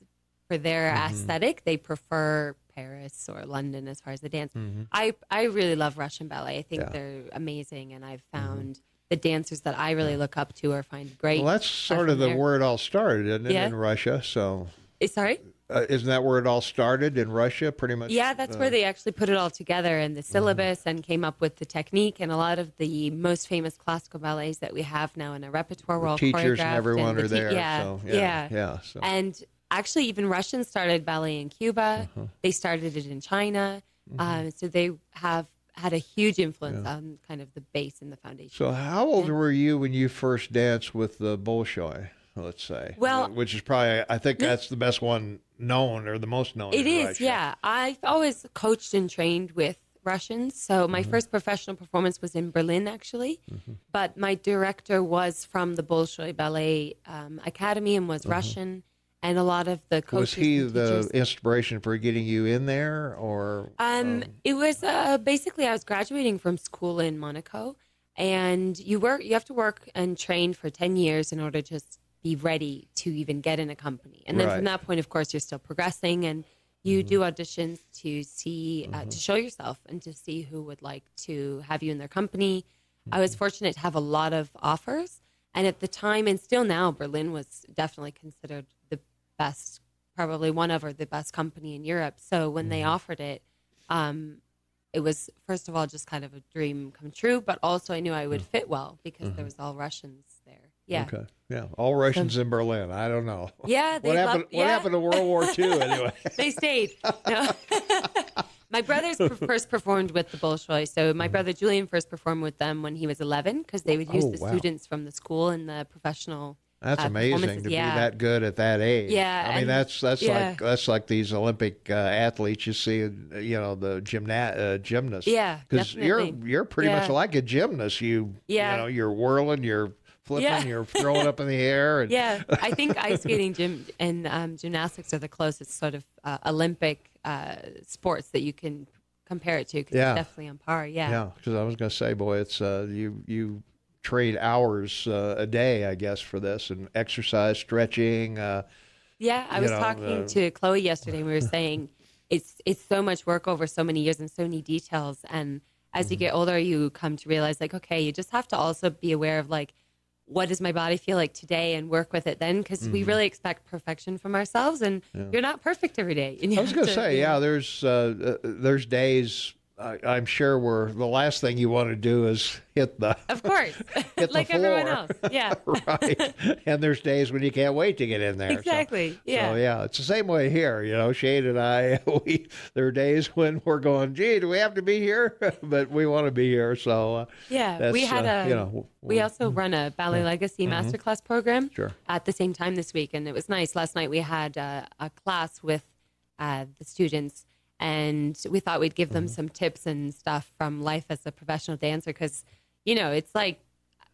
for their aesthetic, they prefer Paris or London as far as the dance. I really love Russian ballet. I think they're amazing, and I've found the dancers that I really look up to or find great. Well, that's sort of where it all started, isn't it, in Russia? So, sorry? Isn't that where it all started in Russia, pretty much? Yeah, that's where they actually put it all together in the syllabus and came up with the technique. And a lot of the most famous classical ballets that we have now in our repertoire were all teachers choreographed. And everyone are there. So. And actually, even Russians started ballet in Cuba. They started it in China. So they have had a huge influence on kind of the base and the foundation. So how old were you when you first danced with the Bolshoi, let's say? Well, which is probably, I think that's the best one known or the most known. It is, Russia. yeah. I've always coached and trained with Russians. So my first professional performance was in Berlin, actually. But my director was from the Bolshoi Ballet Academy and was Russian. And a lot of the coaches. Was he the inspiration for getting you in there, or? It was basically I was graduating from school in Monaco, and you have to work and train for 10 years in order to just be ready to even get in a company. And then from that point, of course, you're still progressing, and you do auditions to see to show yourself and to see who would like to have you in their company. I was fortunate to have a lot of offers, and at the time, and still now, Berlin was definitely considered the best, probably one of or the best company in Europe. So when they offered it, it was, first of all, just kind of a dream come true, but also I knew I would fit well because there was all Russians there. Yeah. Okay. Yeah. All Russians in Berlin. I don't know. Yeah. What happened to World War II anyway? They stayed. No. My brothers first performed with the Bolshoi. So my brother Julian first performed with them when he was 11 because they would use the students from the school and the professional. That's amazing to be that good at that age. Yeah, I mean that's like these Olympic athletes you see, the gymnasts. Yeah, because you're pretty much like a gymnast. You're whirling, you're flipping, you're throwing up in the air. And I think ice skating and gymnastics are the closest sort of Olympic sports that you can compare it to because it's definitely on par. Yeah, because I was going to say, boy, it's you trade hours a day, I guess, for this, and exercise, stretching. I was talking to Chloe yesterday, and we were saying it's so much work over so many years and so many details. And as you get older, you come to realize, like, okay, you just have to also be aware of, like, what does my body feel like today and work with it then? Because we really expect perfection from ourselves, and you're not perfect every day. And I was going to say, there's days I'm sure where the last thing you want to do is hit the like the floor. Everyone else. Yeah. Right. And there's days when you can't wait to get in there. Exactly. So it's the same way here. Shane and I, there are days when we're going, gee, do we have to be here? But we want to be here. So we had we also run a Ballet Legacy Masterclass program at the same time this week, and it was nice. Last night we had a class with the students. And we thought we'd give them some tips and stuff from life as a professional dancer because, it's like,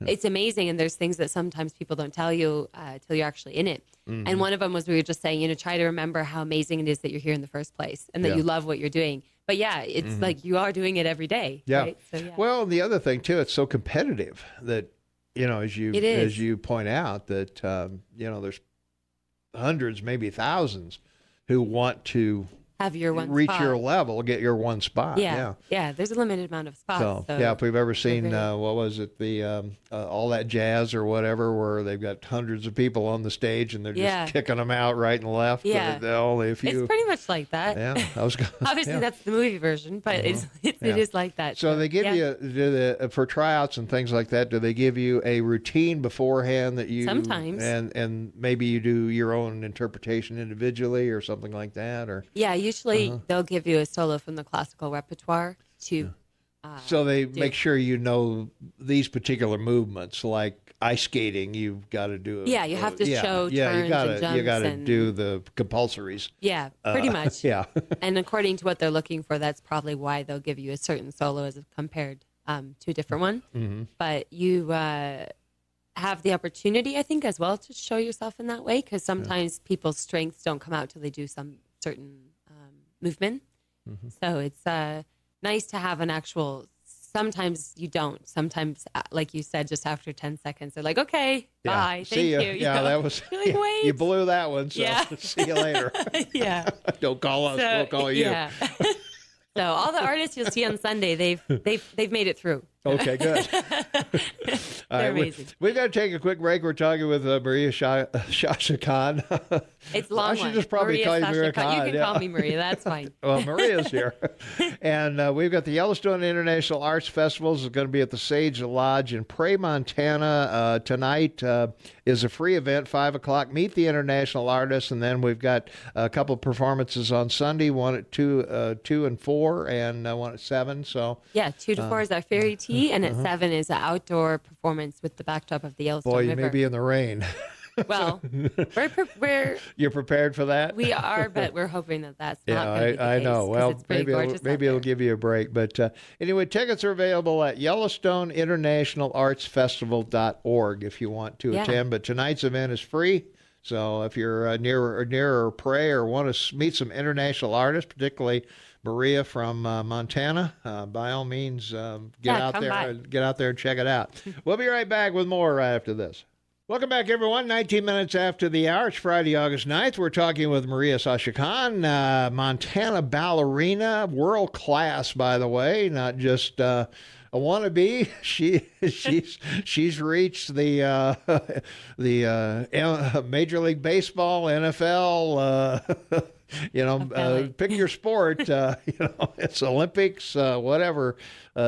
it's amazing. And there's things that sometimes people don't tell you till you're actually in it. And one of them was we were just saying, try to remember how amazing it is that you're here in the first place and that you love what you're doing. But it's like you are doing it every day. Yeah. Right? So, Well, the other thing, too, it's so competitive that, as you point out, that, there's hundreds, maybe thousands who want to have your one reach spot. Your level, get your one spot. Yeah. There's a limited amount of spots. So if we've ever seen, what was it, the All That Jazz or whatever, where they've got hundreds of people on the stage and they're just kicking them out right and left. Yeah, only a few. It's pretty much like that. Yeah, obviously that's the movie version, but it is like that. So they give you for tryouts and things like that. Do they give you a routine beforehand that you sometimes and maybe you do your own interpretation individually or something like that, or usually they'll give you a solo from the classical repertoire to. So they make sure you know these particular movements, like ice skating. You've got to do. Yeah, you have to show turns and jumps. You got to do the compulsories. Yeah, pretty much. Yeah. And according to what they're looking for, that's probably why they'll give you a certain solo as compared to a different one. Mm-hmm. But you have the opportunity, I think, as well to show yourself in that way, because sometimes people's strengths don't come out till they do some certain movement. Mm-hmm. So it's nice to have an actual. Sometimes you don't. Sometimes, like you said, just after 10 seconds, they're like, "Okay, bye, thank you." Yeah, that was. Like, wait. You blew that one. So see you later. Yeah. Don't call us. We'll call you. Yeah. So all the artists you'll see on Sunday, they've made it through. Okay, good. They're amazing. We've got to take a quick break. We're talking with Maria Sascha Khan. It's long. I should just probably Maria call you Sascha Maria Khan. You can call me Maria. That's fine. Well, Maria's here. And we've got the Yellowstone International Arts Festival. It's going to be at the Sage Lodge in Prairie, Montana. Tonight is a free event, 5 o'clock. Meet the international artists. And then we've got a couple of performances on Sunday, one at 2 and 4, and one at 7. So yeah, 2 to 4 is our fairy tea, and at 7 is an outdoor performance with the backdrop of the Yellowstone Boy, you River. may be in the rain. Well, you're prepared for that. We are, but we're hoping that that's not going to be the I case, know. Well, maybe it'll give you a break. But anyway, tickets are available at Yellowstone International Arts Festival.org if you want to attend. But tonight's event is free. So if you're near Prairie or want to meet some international artists, particularly Maria from Montana, by all means, get out there and check it out. We'll be right back with more right after this. Welcome back, everyone. 19 minutes after the hour. It's Friday, August 9th. We're talking with Maria Sascha Khan, Montana ballerina, world class, by the way, not just a wannabe. She's reached the Major League Baseball, NFL. Pick your sport. It's Olympics, whatever.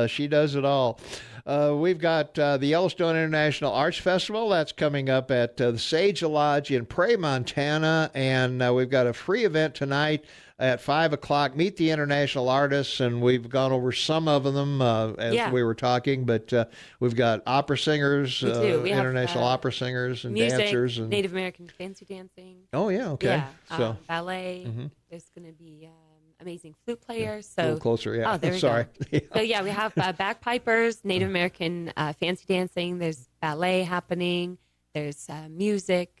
She does it all. We've got the Yellowstone International Arts Festival. That's coming up at the Sage Lodge in Prairie, Montana. And we've got a free event tonight at 5 o'clock. Meet the international artists. And we've gone over some of them as we were talking. But we've got opera singers, international opera singers and music, dancers. And Native American fancy dancing. Oh, yeah. Okay. Yeah, ballet. Mm-hmm. There's going to be amazing flute players. So a little closer, yeah. Oh, there we Sorry. go. So we have bagpipers, Native American fancy dancing. There's ballet happening. There's music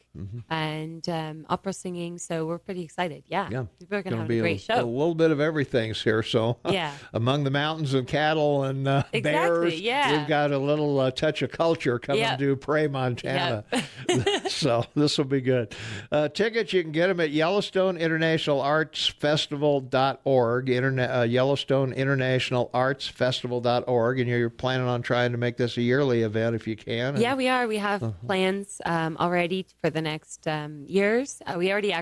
and opera singing. So we're pretty excited. Yeah. People are going to have a great show. A little bit of everything's here. So among the mountains and cattle and bears, we've got a little touch of culture coming to Prairie, Montana. So this will be good. Tickets, you can get them at Yellowstone International Arts Festival.org, Yellowstone International Arts Festival.org. And you're planning on trying to make this a yearly event if you can. Yeah, we are. We have plans already for the next years. We already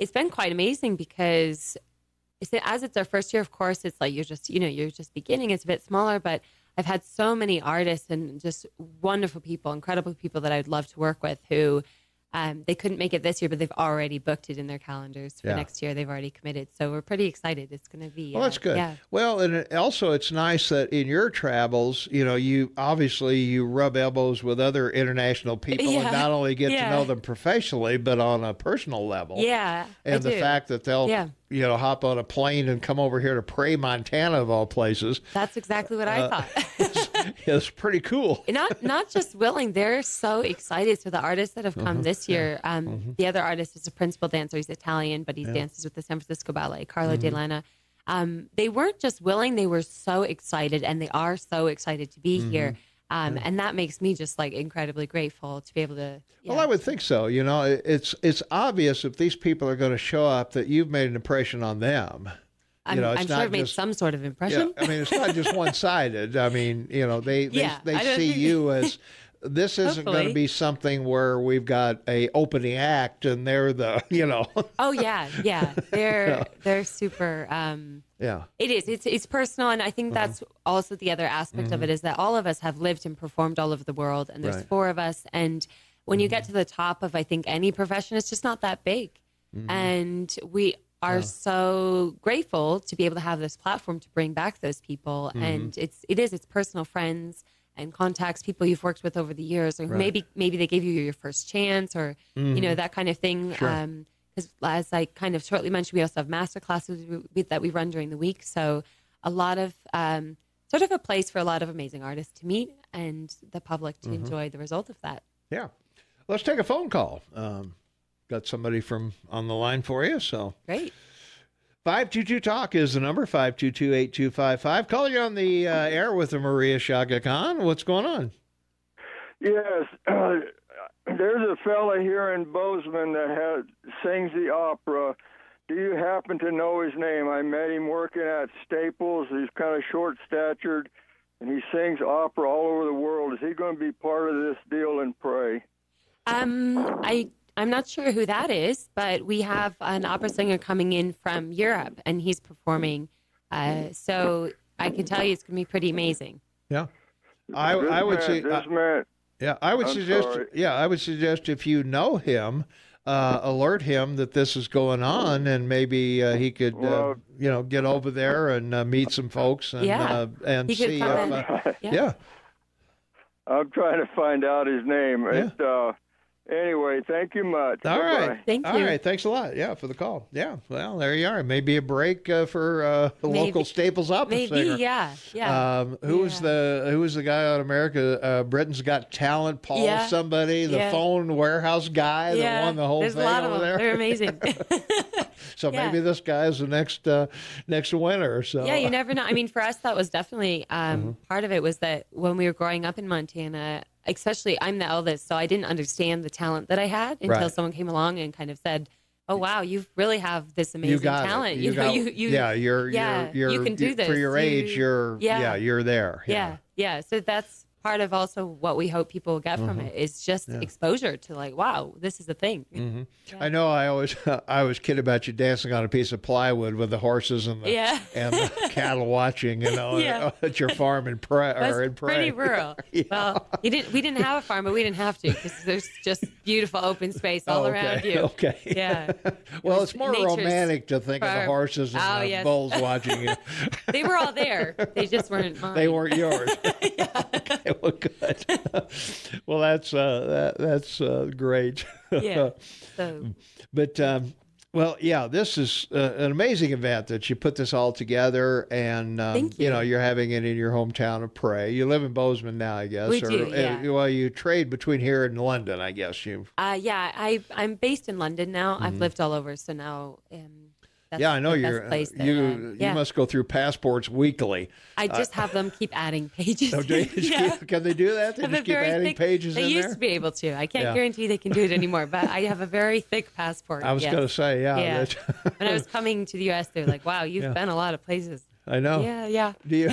it's been quite amazing because as it's our first year, of course, it's like you're just beginning. It's a bit smaller, but I've had so many artists and just wonderful people, incredible people that I'd love to work with who they couldn't make it this year, but they've already booked it in their calendars for next year. They've already committed. So we're pretty excited. It's going to be. Well, that's good. Yeah. Well, and also it's nice that in your travels, you rub elbows with other international people and not only get to know them professionally, but on a personal level. Yeah. And the fact that they'll hop on a plane and come over here to Prairie, Montana, of all places. That's exactly what I thought. It's pretty cool. Not just willing, they're so excited. So the artists that have come this year, the other artist is a principal dancer. He's Italian, but he dances with the San Francisco Ballet, Carlo De Lana. They weren't just willing, they were so excited, and they are so excited to be here. And that makes me just incredibly grateful to be able to. Yeah. Well, I would think so. It's obvious if these people are going to show up that you've made an impression on them. I'm sure I've made some sort of impression. Yeah, I mean, it's not just one-sided. I mean, they see you as this isn't going to be something where we've got a opening act and they're the. Oh yeah, they're super. It is. It's personal, and I think that's also the other aspect of it is that all of us have lived and performed all over the world, and there's 4 of us, and when you get to the top of I think any profession, it's just not that big, and we are so grateful to be able to have this platform to bring back those people. And it's personal friends and contacts, people you've worked with over the years, or maybe they gave you your first chance, or that kind of thing. Because as I kind of shortly mentioned, we also have master classes that we run during the week. So a lot of sort of a place for a lot of amazing artists to meet and the public to enjoy the result of that. Yeah. Let's take a phone call. Got somebody on the line for you. So great. 522-TALK is the number, 522-8255. Call you on the air with the Maria Sascha Khan. What's going on? Yes. There's a fella here in Bozeman that sings the opera. Do you happen to know his name? I met him working at Staples. He's kind of short-statured, and he sings opera all over the world. Is he going to be part of this deal in Pray? I'm not sure who that is, but we have an opera singer coming in from Europe, and he's performing. So I can tell you it's going to be pretty amazing. Yeah, I would say. Yeah, I would suggest if you know him, alert him that this is going on, and maybe he could, get over there and meet some folks and see if. Yeah. I'm trying to find out his name. Yeah. Anyway, thank you much. All right. Bye-bye. Thank you. All right. Thanks a lot. Yeah, for the call. Yeah. Well, there you are. Maybe a break for the local Staples opera singer. Yeah. Who was the guy out of America? Britain's Got Talent. Paul somebody, the phone warehouse guy that won the whole thing. There's a lot of them. There. They're amazing. So maybe this guy is the next winner. So yeah, you never know. I mean, for us, that was definitely part of it. Was that when we were growing up in Montana, especially I'm the eldest, so I didn't understand the talent that I had until someone came along and kind of said, "Oh wow, you really have this amazing talent. You can do this for your age. You're there. Yeah. So that's part of also what we hope people will get from it is just exposure to like, wow, this is a thing. I know. I always kid about you dancing on a piece of plywood with the horses and the cattle watching, at your farm in Pray. Pretty rural. Well, we didn't have a farm, but we didn't have to because there's just beautiful open space all around you. Okay. Yeah. Well, it's more romantic to think of the horses and the bulls watching you. They were all there. They just weren't mine. They weren't yours. Okay. Well, good. Well, that's great. Yeah. This is an amazing event that you put this all together, and you're having it in your hometown of Pray. You live in Bozeman now, I guess. We do. Yeah. Well, you trade between here and London, I guess. I'm based in London now. I've lived all over, so now. That's I know you must go through passports weekly. I just have them keep adding pages. Can they do that? They just keep adding pages in there? They used to be able to. I can't guarantee they can do it anymore, but I have a very thick passport. I was going to say, When I was coming to the U.S., they're like, wow, you've been a lot of places. I know. Yeah. Do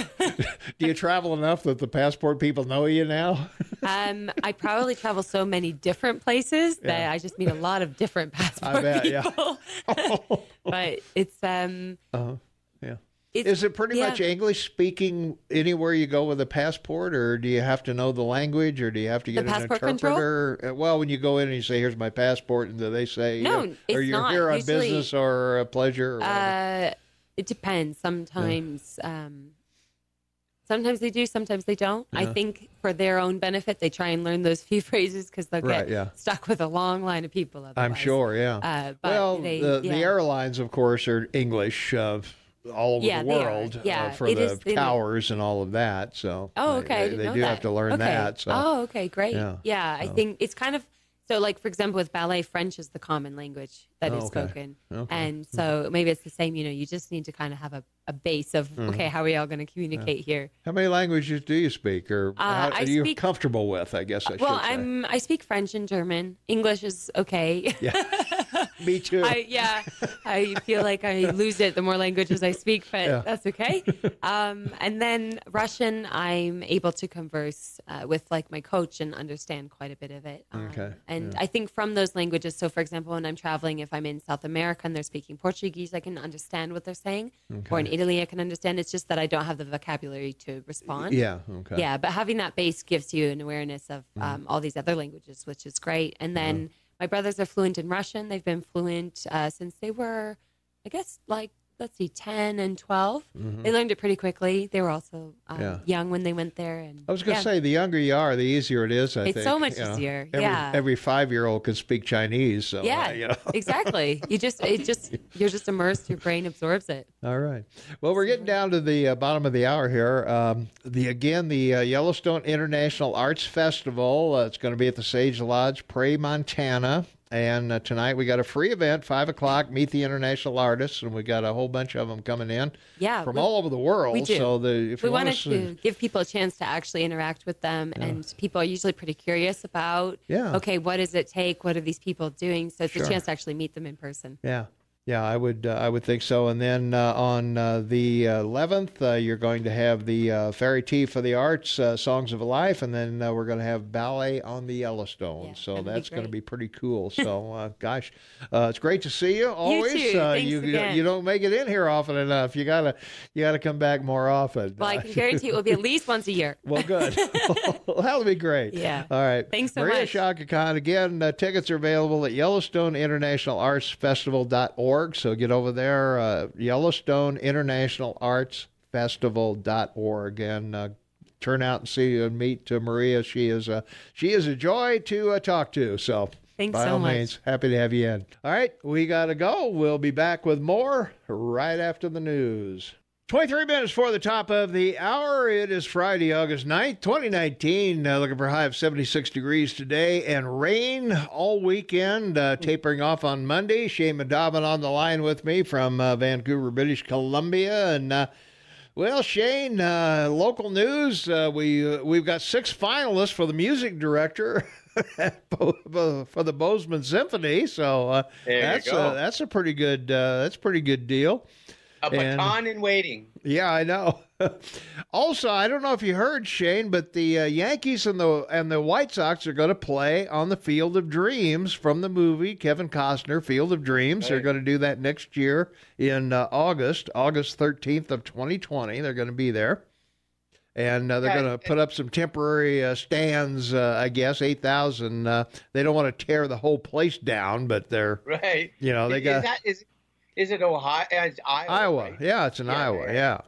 you travel enough that the passport people know you now? I probably travel so many different places that I just meet a lot of different passport people. But it's Is it pretty much English speaking anywhere you go with a passport, or do you have to know the language, or do you have to get an interpreter? Control? Well, when you go in and you say, "Here's my passport," and do they say, "No, or you're not. here on Usually, business or a pleasure"? Or it depends. Sometimes, sometimes they do, sometimes they don't. I think for their own benefit, they try and learn those few phrases because they'll get stuck with a long line of people. Otherwise. I'm sure, But the airlines, of course, are English all over the world for the towers and all of that. So, okay, they do have to learn that. So. Oh, okay, great. Yeah, I think it's kind of. So, like, for example, with ballet, French is the common language that is spoken. Okay. And so maybe it's the same, you just need to kind of have a base of, how are we all going to communicate here? How many languages do you speak, or are you comfortable with, I guess I should say? I speak French and German. English is okay. Yeah, me too. I feel like I lose it the more languages I speak, but that's okay. And then Russian, I'm able to converse with, like, my coach and understand quite a bit of it. And I think from those languages, so for example, when I'm traveling, if I'm in South America and they're speaking Portuguese, I can understand what they're saying. Or in Italy, I can understand. It's just that I don't have the vocabulary to respond. Yeah, okay. Yeah, but having that base gives you an awareness of all these other languages, which is great. And then my brothers are fluent in Russian. They've been fluent since they were, I guess, like, let's see, 10 and 12. They learned it pretty quickly. They were also young when they went there. And I was going to say, the younger you are, the easier it is, I think. It's so much easier. Every 5-year-old can speak Chinese. So, exactly. You're just immersed. Your brain absorbs it. All right. Well, we're getting down to the bottom of the hour here. The Yellowstone International Arts Festival. It's going to be at the Sage Lodge, Prairie, Montana. And tonight we got a free event, 5 o'clock, Meet the International Artists, and we got a whole bunch of them coming in from all over the world. We do. So we wanted to give people a chance to actually interact with them, and people are usually pretty curious about, okay, what does it take? What are these people doing? So it's a chance to actually meet them in person. Yeah, I would think so. And then on the 11th, you're going to have the Fairy Tea for the Arts, Songs of Life, and then we're going to have ballet on the Yellowstone. So that's going to be pretty cool. So, gosh, it's great to see you always. You too. Thanks again. You don't make it in here often enough. You gotta come back more often. Well, I can guarantee it will be at least once a year. Well, good. Well, that'll be great. Yeah. All right. Thanks so Maria much. Sascha Khan. Again, tickets are available at Yellowstone International Arts Festival.org. So get over there, Yellowstone International Arts Festival.org, and turn out and see and meet Maria. She is a joy to talk to. So thanks by so all much. means, happy to have you in. All right, we got to go. We'll be back with more right after the news. 23 minutes for the top of the hour. It is Friday, August 9th, 2019. Looking for a high of 76 degrees today and rain all weekend, tapering off on Monday. Shane Madavin on the line with me from Vancouver, British Columbia. And, well, Shane, local news. We've got 6 finalists for the music director for the Bozeman Symphony. So that's a pretty good deal. A baton in waiting. Yeah, I know. Also, I don't know if you heard, Shane, but the Yankees and the White Sox are going to play on the Field of Dreams from the movie Kevin Costner, Field of Dreams. Right. They're going to do that next year in August 13th of 2020. They're going to be there. And they're going to put up some temporary stands, I guess, 8,000. They don't want to tear the whole place down, but they're, right. They got... Is it Ohio? It's Iowa. Iowa. Right? Yeah, it's in Iowa. Yeah.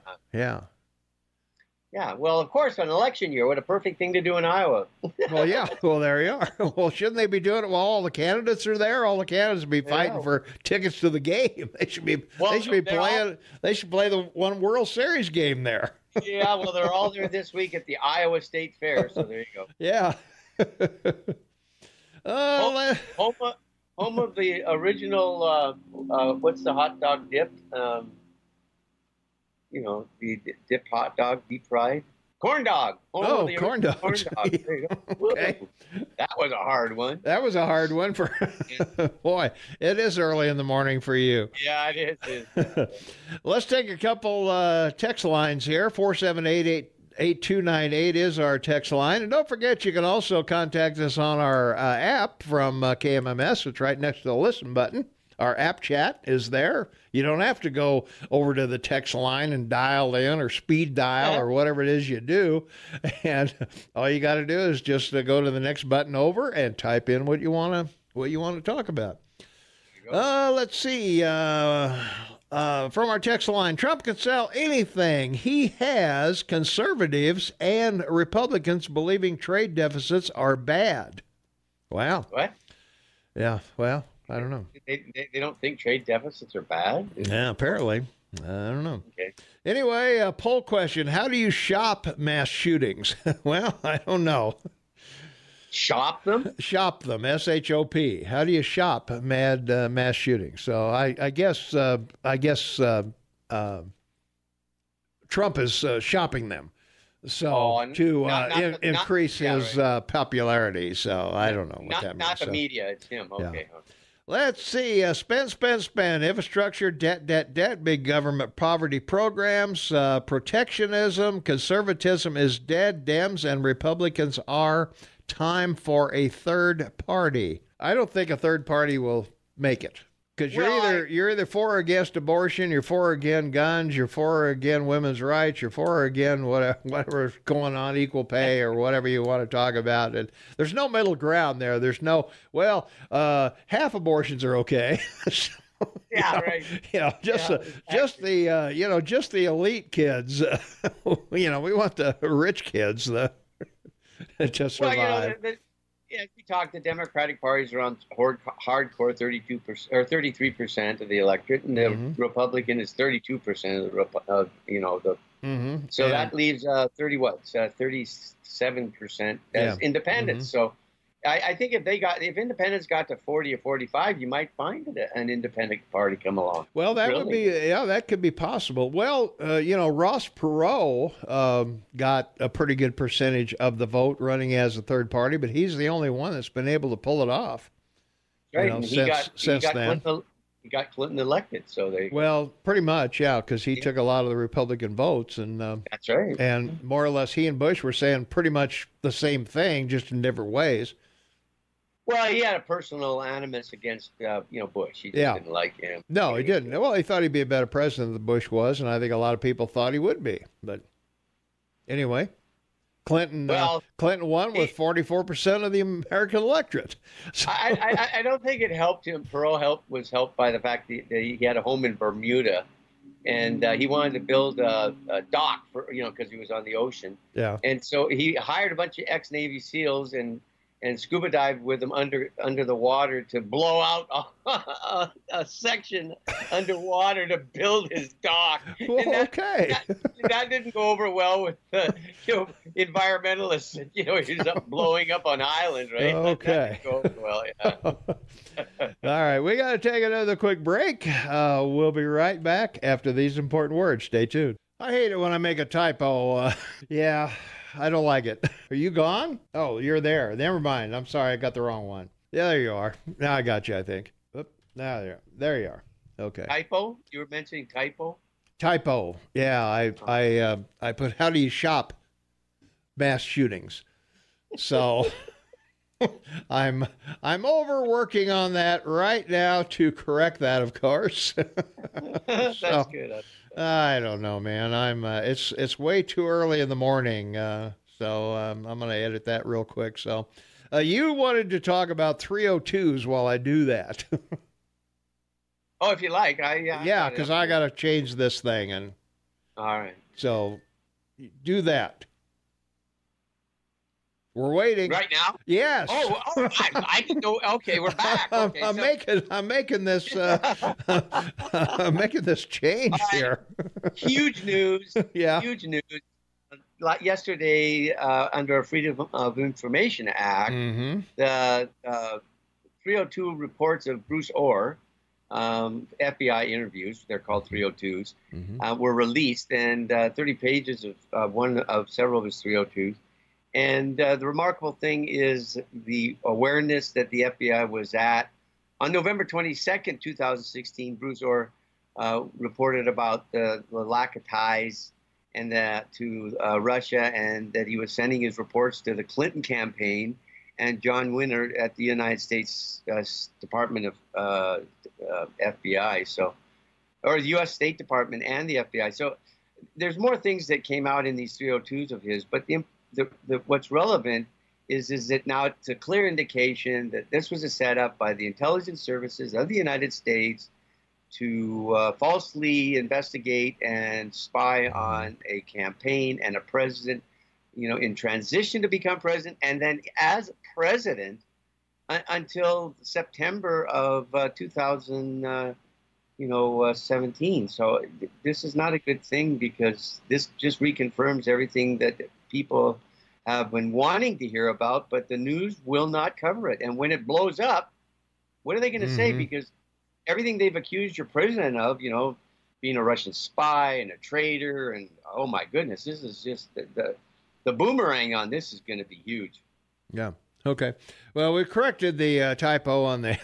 Yeah. Well, of course, on election year, what a perfect thing to do in Iowa. Well, yeah. Well, there you are. Well, shouldn't they be doing it while all the candidates are there? All the candidates would be fighting for tickets to the game. They should be playing. They should play the one World Series game there. Yeah. Well, they're all there this week at the Iowa State Fair. So there you go. Yeah. Home of the original, what's the hot dog dip? The dip hot dog, deep fried. Corn dog. Corn dog. Corn dog. There you go. Okay. That was a hard one. That was a hard one for, boy, it is early in the morning for you. Yeah, it is. Let's take a couple text lines here. 478-8298 is our text line. And don't forget, you can also contact us on our app from KMMS. It's right next to the listen button. Our app chat is there. You don't have to go over to the text line and dial in or speed dial or whatever it is you do. And all you got to do is just go to the next button over and type in what you want to talk about. Let's see. From our text line, Trump can sell anything. He has conservatives and Republicans believing trade deficits are bad. Wow. What? Yeah, well, I don't know. They don't think trade deficits are bad? Yeah, apparently. I don't know. Okay. Anyway, poll question. How do you shop mass shootings? Well, I don't know. Shop them? Shop them, S-H-O-P. How do you shop mass shootings? So I guess Trump is shopping them. So increase his popularity. So I don't know what that means. Not the media. It's him. Okay. Yeah. Let's see. Spend. Infrastructure, debt. Big government poverty programs, protectionism, conservatism is dead. Dems and Republicans are. Time for a third party. I don't think a third party will make it. Because you're either for or against abortion, you're for or against guns, you're for or against women's rights, you're for or against whatever's going on, equal pay or whatever you want to talk about. And there's no middle ground there. There's no, half abortions are okay. Yeah, right. Just the elite kids. We want the rich kids to survive. Well, if you talk, the Democratic Party is around hardcore 32% or 33% of the electorate, and the Republican is 32% of the. So that leaves 37% as independents. So I think if independents got to 40 or 45, you might find an independent party come along. Well, that would be, that could be possible. Well, Ross Perot got a pretty good percentage of the vote running as a third party, but he's the only one that's been able to pull it off. Right, and since then. He got Clinton elected, so pretty much, yeah, because he took a lot of the Republican votes, and that's right. And more or less, he and Bush were saying pretty much the same thing, just in different ways. Well, he had a personal animus against Bush. He just didn't like him. No, he didn't. Well, he thought he'd be a better president than Bush was, and I think a lot of people thought he would be. But anyway, Clinton won with 44% of the American electorate. So. I don't think it helped him. Perot was helped by the fact that he had a home in Bermuda, and he wanted to build a dock for because he was on the ocean. Yeah. And so he hired a bunch of ex-Navy SEALs and scuba dived with them under the water to blow out a section underwater to build his dock. Well, that didn't go over well with environmentalists. He's blowing up on islands, right? Okay. That didn't go over well, yeah. All right, we got to take another quick break. We'll be right back after these important words. Stay tuned. I hate it when I make a typo. Yeah. I don't like it. Are you gone? Oh, you're there. Never mind. I'm sorry. I got the wrong one. Yeah, there you are. Now I got you, I think. Oop, now there you are. Okay. Typo? You were mentioning typo? Typo. Yeah, I put how do you shop mass shootings. So I'm overworking on that right now to correct that, of course. That's good. I don't know, man. It's way too early in the morning, so I'm going to edit that real quick. So, you wanted to talk about 302s while I do that. Oh, if you like, yeah, because I got to change this thing, and all right. So, do that. We're waiting right now. Yes. Oh, I didn't know. Okay, we're back. Okay, I'm making this change here. Huge news. Yeah. Huge news. Like yesterday, under a Freedom of Information Act, the 302 reports of Bruce Orr, FBI interviews, they're called 302s, were released, and 30 pages of one of several of his 302s. And the remarkable thing is the awareness that the FBI was at. On November 22nd, 2016, Bruce Orr reported about the lack of ties and to Russia, and that he was sending his reports to the Clinton campaign and John Winter at the United States Department of FBI, or the U.S. State Department and the FBI. So there's more things that came out in these 302s of his, but what's relevant is that now it's a clear indication that this was a setup by the intelligence services of the United States to falsely investigate and spy on a campaign and a president, in transition to become president, and then as president until September of 2017. So this is not a good thing, because this just reconfirms everything that people have been wanting to hear about, but the news will not cover it. And when it blows up, what are they going to say? Because everything they've accused your president of, being a Russian spy and a traitor, and oh my goodness, this is just the boomerang on this is going to be huge. Yeah. Okay. Well, we corrected the typo on the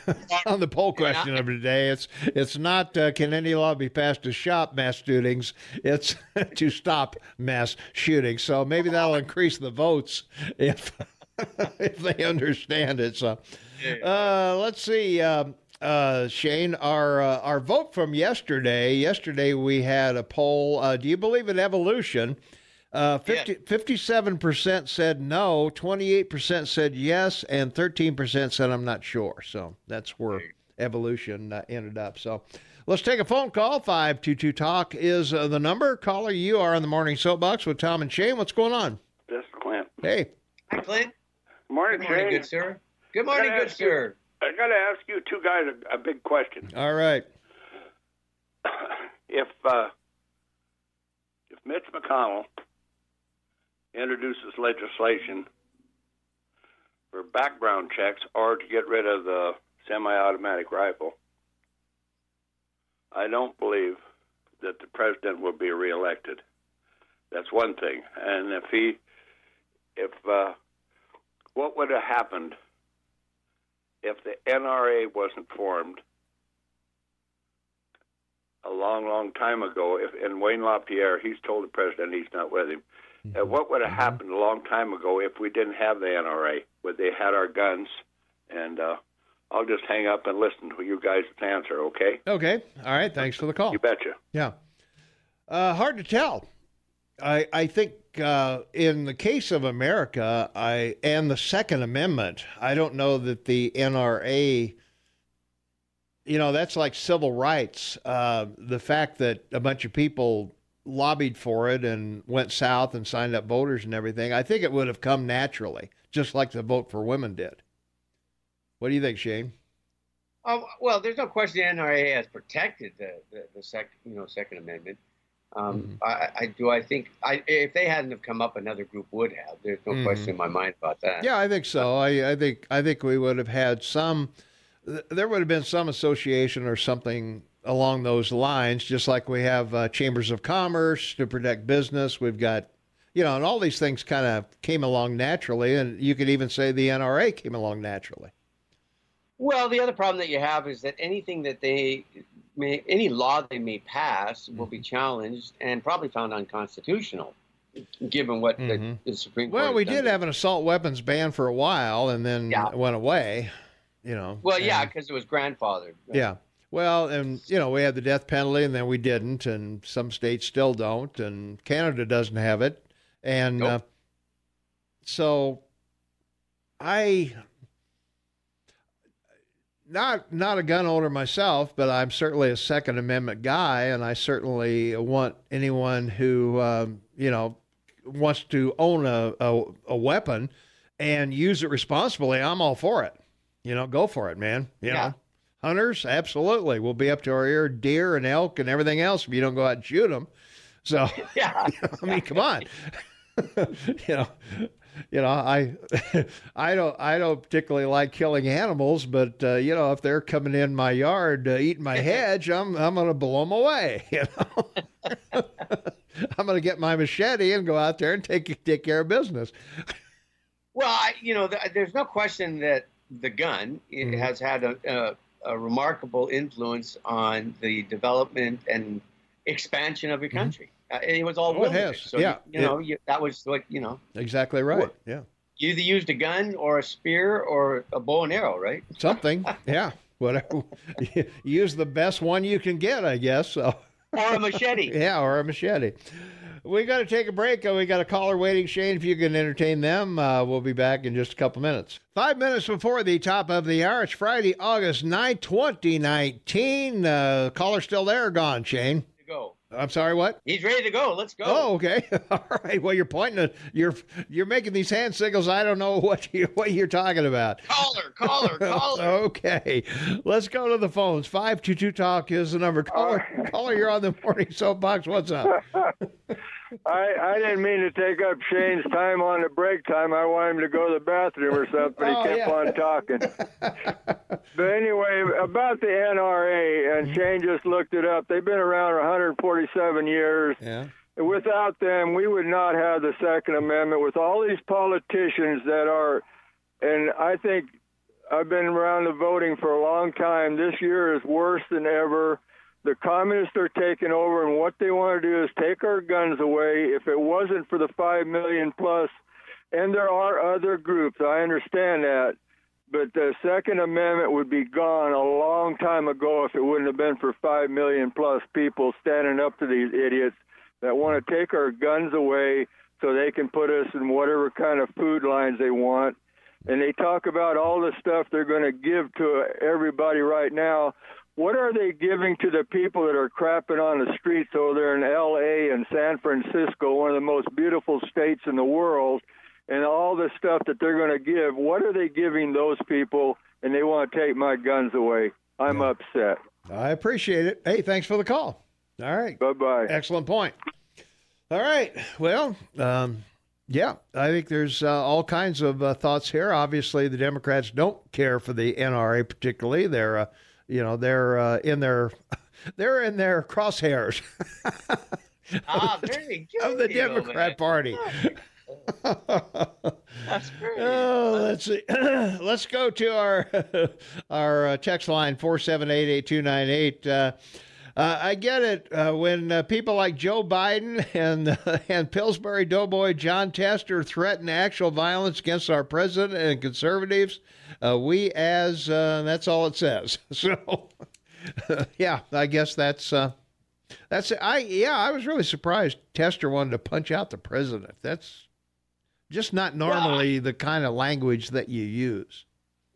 on the poll question of today. It's not can any law be passed to stop mass shootings? It's to stop mass shootings. So maybe that'll increase the votes if they understand it. So let's see, Shane, our vote from yesterday. Yesterday we had a poll. Do you believe in evolution? 57% said no, 28% said yes, and 13% said I'm not sure. So that's where evolution ended up. So let's take a phone call. 522-TALK is the number. Caller, you are on the Morning Soapbox with Tom and Shane. What's going on? This is Clint. Hey. Hi, Clint. Morning, Good morning, Shane. good sir. Good morning, good sir. I got to ask you two guys a big question. All right. If Mitch McConnell introduces legislation for background checks or to get rid of the semi-automatic rifle, I don't believe that the president will be reelected. That's one thing. And what would have happened if the NRA wasn't formed a long, long time ago? And Wayne LaPierre, he's told the president he's not with him. What would have happened a long time ago if we didn't have the NRA? Would they had our guns? And I'll just hang up and listen to you guys' answer, okay? Okay. All right. Thanks for the call. You betcha. Yeah. Hard to tell. I think in the case of America and the Second Amendment, I don't know that the NRA, that's like civil rights. The fact that a bunch of people lobbied for it and went south and signed up voters and everything, I think it would have come naturally, just like the vote for women did. What do you think, Shane? Well, there's no question the NRA has protected the Second Amendment. I think if they hadn't have come up, another group would have. There's no question in my mind about that. Yeah, I think so. I think we would have had there would have been some association or something along those lines, just like we have chambers of commerce to protect business. We've got, and all these things kind of came along naturally, and you could even say the NRA came along naturally. Well, the other problem that you have is that anything that any law they may pass will be challenged and probably found unconstitutional, given what the Supreme Court. Well, we did have an assault weapons ban for a while, and then it went away. Well, because it was grandfathered. Right? Yeah. Well, and we had the death penalty, and then we didn't, and some states still don't, and Canada doesn't have it, and so Not a gun owner myself, but I'm certainly a Second Amendment guy, and I certainly want anyone who wants to own a weapon and use it responsibly. I'm all for it. Go for it, man. You know, hunters, absolutely. We'll be up to our ear, deer and elk and everything else if you don't go out and shoot them. So, I mean, come on. I don't particularly like killing animals, but if they're coming in my yard eating my hedge, I'm going to blow them away. I'm going to get my machete and go out there and take care of business. Well, there's no question that the gun has had a remarkable influence on the development and expansion of your country. It was all wilderness. So, that was what, Exactly right. Yeah. You either used a gun or a spear or a bow and arrow, right? Something. Yeah. Whatever. Use the best one you can get, I guess. So. Or a machete. Yeah, or a machete. We got to take a break. We got a caller waiting. Shane, if you can entertain them, we'll be back in just a couple minutes. 5 minutes before the top of the hour. It's Friday, August 9th, 2019. Caller still there or gone, Shane? Go. I'm sorry, what? He's ready to go. Let's go. Oh, okay. All right. Well, you're pointing at you're making these hand signals. I don't know what you're talking about. Caller. Okay. Let's go to the phones. 522-TALK is the number. Caller, you're on the Morning Soapbox. What's up? I didn't mean to take up Shane's time on the break time. I wanted him to go to the bathroom or something. He kept on talking. But anyway, about the NRA, and Shane just looked it up. They've been around 147 years. Yeah. Without them, we would not have the Second Amendment. With all these politicians that are, and I think I've been around the voting for a long time. This year is worse than ever. The communists are taking over, and what they want to do is take our guns away. If it wasn't for the 5 million plus, and there are other groups, I understand that, but the Second Amendment would be gone a long time ago if it wouldn't have been for 5 million plus people standing up to these idiots that want to take our guns away so they can put us in whatever kind of food lines they want. and they talk about all the stuff they're going to give to everybody right now. What are they giving to the people that are crapping on the streets over there in L.A. and San Francisco, one of the most beautiful states in the world, and all the stuff that they're going to give? What are they giving those people, and they want to take my guns away? I'm upset. I appreciate it. Hey, thanks for the call. All right. Bye-bye. Excellent point. All right. Well, yeah, I think there's all kinds of thoughts here. Obviously, the Democrats don't care for the NRA particularly. They're in their crosshairs very good of the Democrat Party. That's great. Oh, let's see. Let's go to our text line 478-8298. I get it when people like Joe Biden and Pillsbury Doughboy John Tester threaten actual violence against our president and conservatives. That's all it says. So, yeah, I guess that's it. I was really surprised Tester wanted to punch out the president. That's just not normally the kind of language that you use.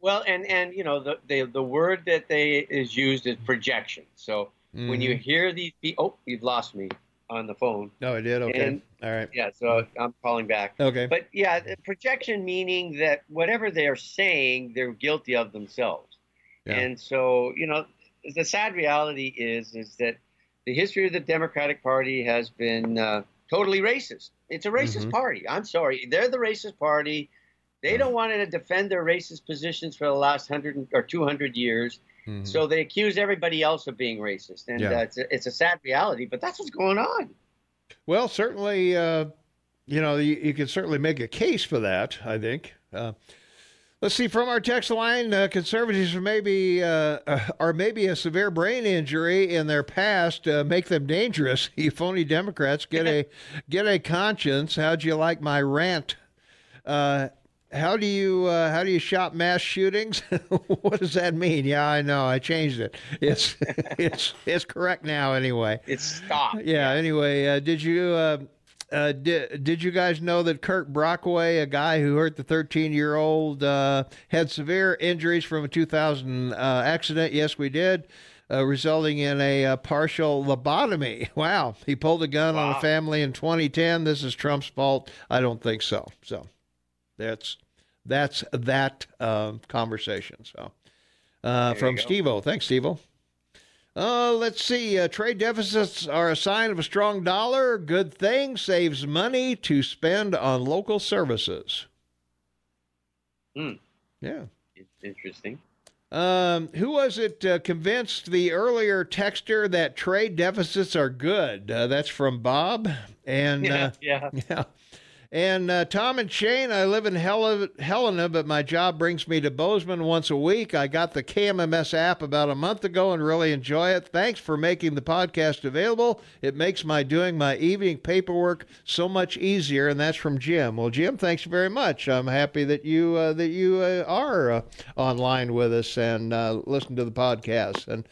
Well, and the word that is used is projection. So when you hear these people, you've lost me on the phone. No, I did. Okay. All right. Yeah. So I'm calling back. Okay. But yeah, projection meaning that whatever they're saying, they're guilty of themselves. Yeah. And so, the sad reality is that the history of the Democratic Party has been totally racist. It's a racist party. I'm sorry. They're the racist party. They don't want to defend their racist positions for the last 100 or 200 years. So they accuse everybody else of being racist. And it's a sad reality, but that's what's going on. Well, certainly, you can certainly make a case for that, I think. Let's see, from our text line, conservatives are maybe a severe brain injury in their past make them dangerous. You phony Democrats get a conscience. How'd you like my rant? How do you shop mass shootings? What does that mean? Yeah, I know. I changed it. It's correct now anyway. It's stopped. Yeah. Anyway, did you guys know that Kirk Brockway, a guy who hurt the 13-year-old, had severe injuries from a 2000 accident? Yes, we did. Resulting in a partial lobotomy. Wow. He pulled a gun on a family in 2010. This is Trump's fault. I don't think so. So that's that conversation. So from Steve-O. Thanks, Steve-O. Let's see. Trade deficits are a sign of a strong dollar. Good thing. Saves money to spend on local services. Yeah. It's interesting. Who was it convinced the earlier texter that trade deficits are good? That's from Bob. And yeah. And Tom and Shane, I live in Helena, but my job brings me to Bozeman once a week. I got the KMMS app about a month ago and really enjoy it. Thanks for making the podcast available. It makes doing my evening paperwork so much easier, and that's from Jim. Well, Jim, thanks very much. I'm happy that you are online with us and listen to the podcast. And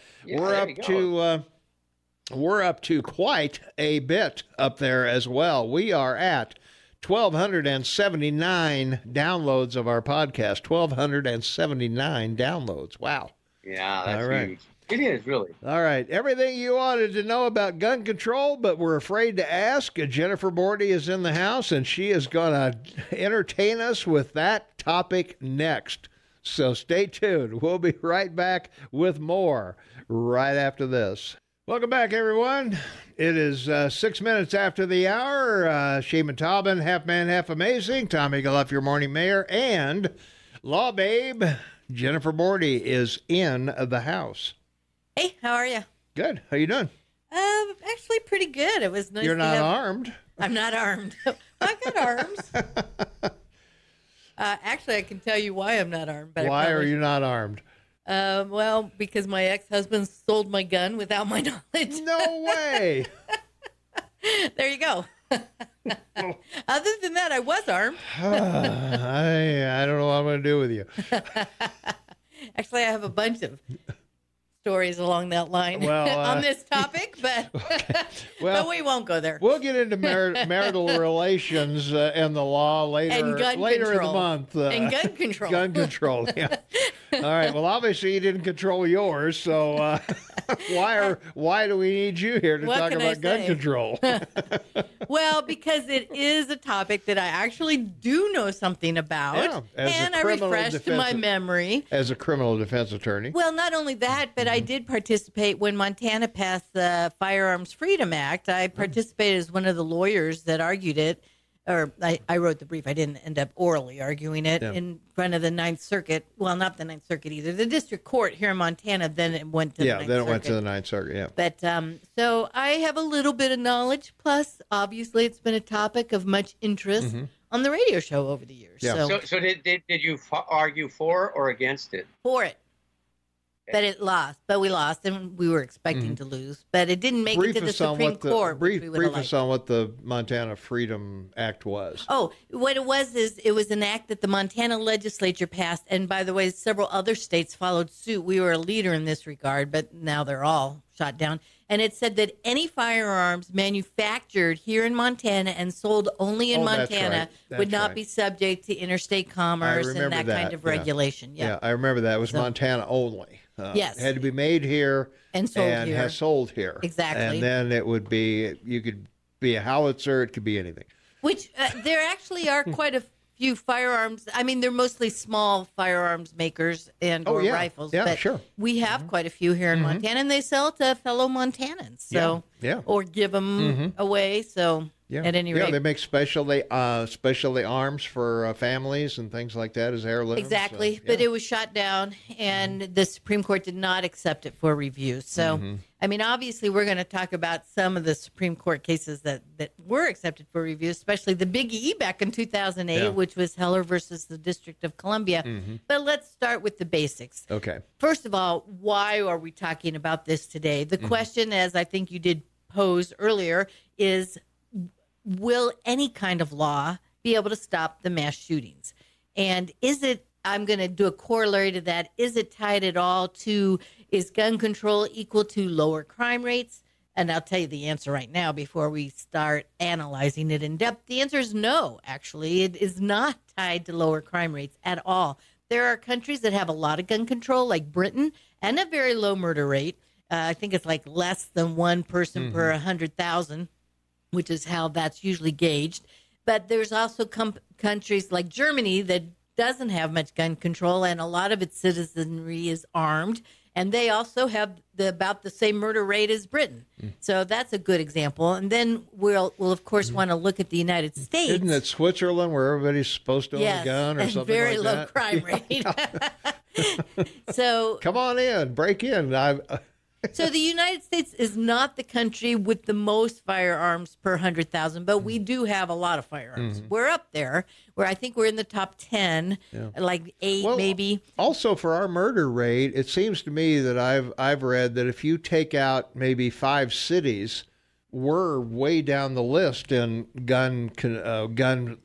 we're up to quite a bit up there as well. We are at 1,279 downloads of our podcast. 1,279 downloads. Wow. Yeah, that's huge. It is, really. All right. Everything you wanted to know about gun control, but were afraid to ask. Jennifer Bordy is in the house, and she is going to entertain us with that topic next. So stay tuned. We'll be right back with more right after this. Welcome back, everyone. It is 6 minutes after the hour. Shaman Taubman, half man, half amazing. Tommy Guluff, your morning mayor, and Law Babe Jennifer Bordy is in the house. Hey, how are you? Good. How you doing? Actually, pretty good. It was nice. You're not armed. I'm not armed. I got arms. Actually, I can tell you why I'm not armed. But why are you not armed? Well, because my ex-husband sold my gun without my knowledge. No way. There you go. Other than that, I was armed. I don't know what I'm going to do with you. Actually, I have a bunch of stories along that line on this topic, but well, but we won't go there. We'll get into marital relations and the law later in the month. And gun control. Gun control, yeah. All right. Well, obviously you didn't control yours, so why do we need you here to talk about gun control? Well, because it is a topic that I actually do know something about, and I refreshed my memory. As a criminal defense attorney. Well, not only that, but I did participate when Montana passed the Firearms Freedom Act. I participated as one of the lawyers that argued it. Or I wrote the brief. I didn't end up orally arguing it in front of the Ninth Circuit. Well, not the Ninth Circuit either. The district court here in Montana. Then it went to the Ninth Circuit. Yeah, then it went to the Ninth Circuit. Yeah. But so I have a little bit of knowledge. Plus, obviously, it's been a topic of much interest on the radio show over the years. Yeah. So did you argue for or against it? For it. But it lost. But we lost, and we were expecting to lose. But it didn't make it to the Supreme Court. Brief us on what the Montana Freedom Act was. Oh, what it was is it was an act that the Montana legislature passed. And by the way, several other states followed suit. We were a leader in this regard, but now they're all shot down. And it said that any firearms manufactured here in Montana and sold only in Montana would not be subject to interstate commerce and that kind of regulation. Yeah, I remember that. It was Montana only. Yes. It had to be made here and has sold here. Exactly. And then it would be, you could be a howitzer, it could be anything. Which there actually are quite a few firearms. I mean, they're mostly small firearms makers and or rifles. Yeah, but sure. We have quite a few here in Montana, and they sell to fellow Montanans. So, or give them away. So, at any rate, they make specialty arms for families and things like that as heirlooms. Exactly, so, but it was shot down, and the Supreme Court did not accept it for review. So, I mean, obviously, we're going to talk about some of the Supreme Court cases that were accepted for review, especially the Big E back in 2008, which was Heller versus the District of Columbia. But let's start with the basics. Okay. First of all, why are we talking about this today? The question, as I think you did pose earlier, is will any kind of law be able to stop the mass shootings? And is it, I'm going to do a corollary to that, is it tied at all to, is gun control equal to lower crime rates? And I'll tell you the answer right now before we start analyzing it in depth. The answer is no, actually. It is not tied to lower crime rates at all. There are countries that have a lot of gun control, like Britain, and a very low murder rate. I think it's like less than one person per 100,000. Which is how that's usually gauged. But there's also countries like Germany that doesn't have much gun control, and a lot of its citizenry is armed, and they also have about the same murder rate as Britain. So that's a good example. And then we'll of course want to look at the United States. Isn't it Switzerland where everybody's supposed to own a gun or something very like that? Very low crime rate. So come on in, break in. So the United States is not the country with the most firearms per 100,000, but we do have a lot of firearms. We're up there, where I think we're in the top 10, like 8 maybe. Also, for our murder rate, it seems to me that I've read that if you take out maybe 5 cities, we're way down the list in gun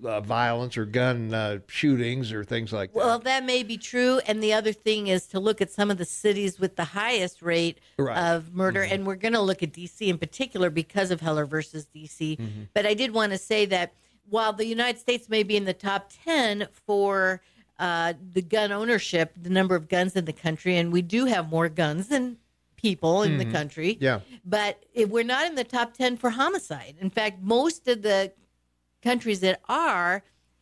violence or gun shootings or things like that. Well, that may be true. And the other thing is to look at some of the cities with the highest rate of murder. And we're going to look at D.C. in particular because of Heller versus D.C. But I did want to say that while the United States may be in the top 10 for the gun ownership, the number of guns in the country, and we do have more guns than people in the country. But we're not in the top 10 for homicide. In fact, most of the countries that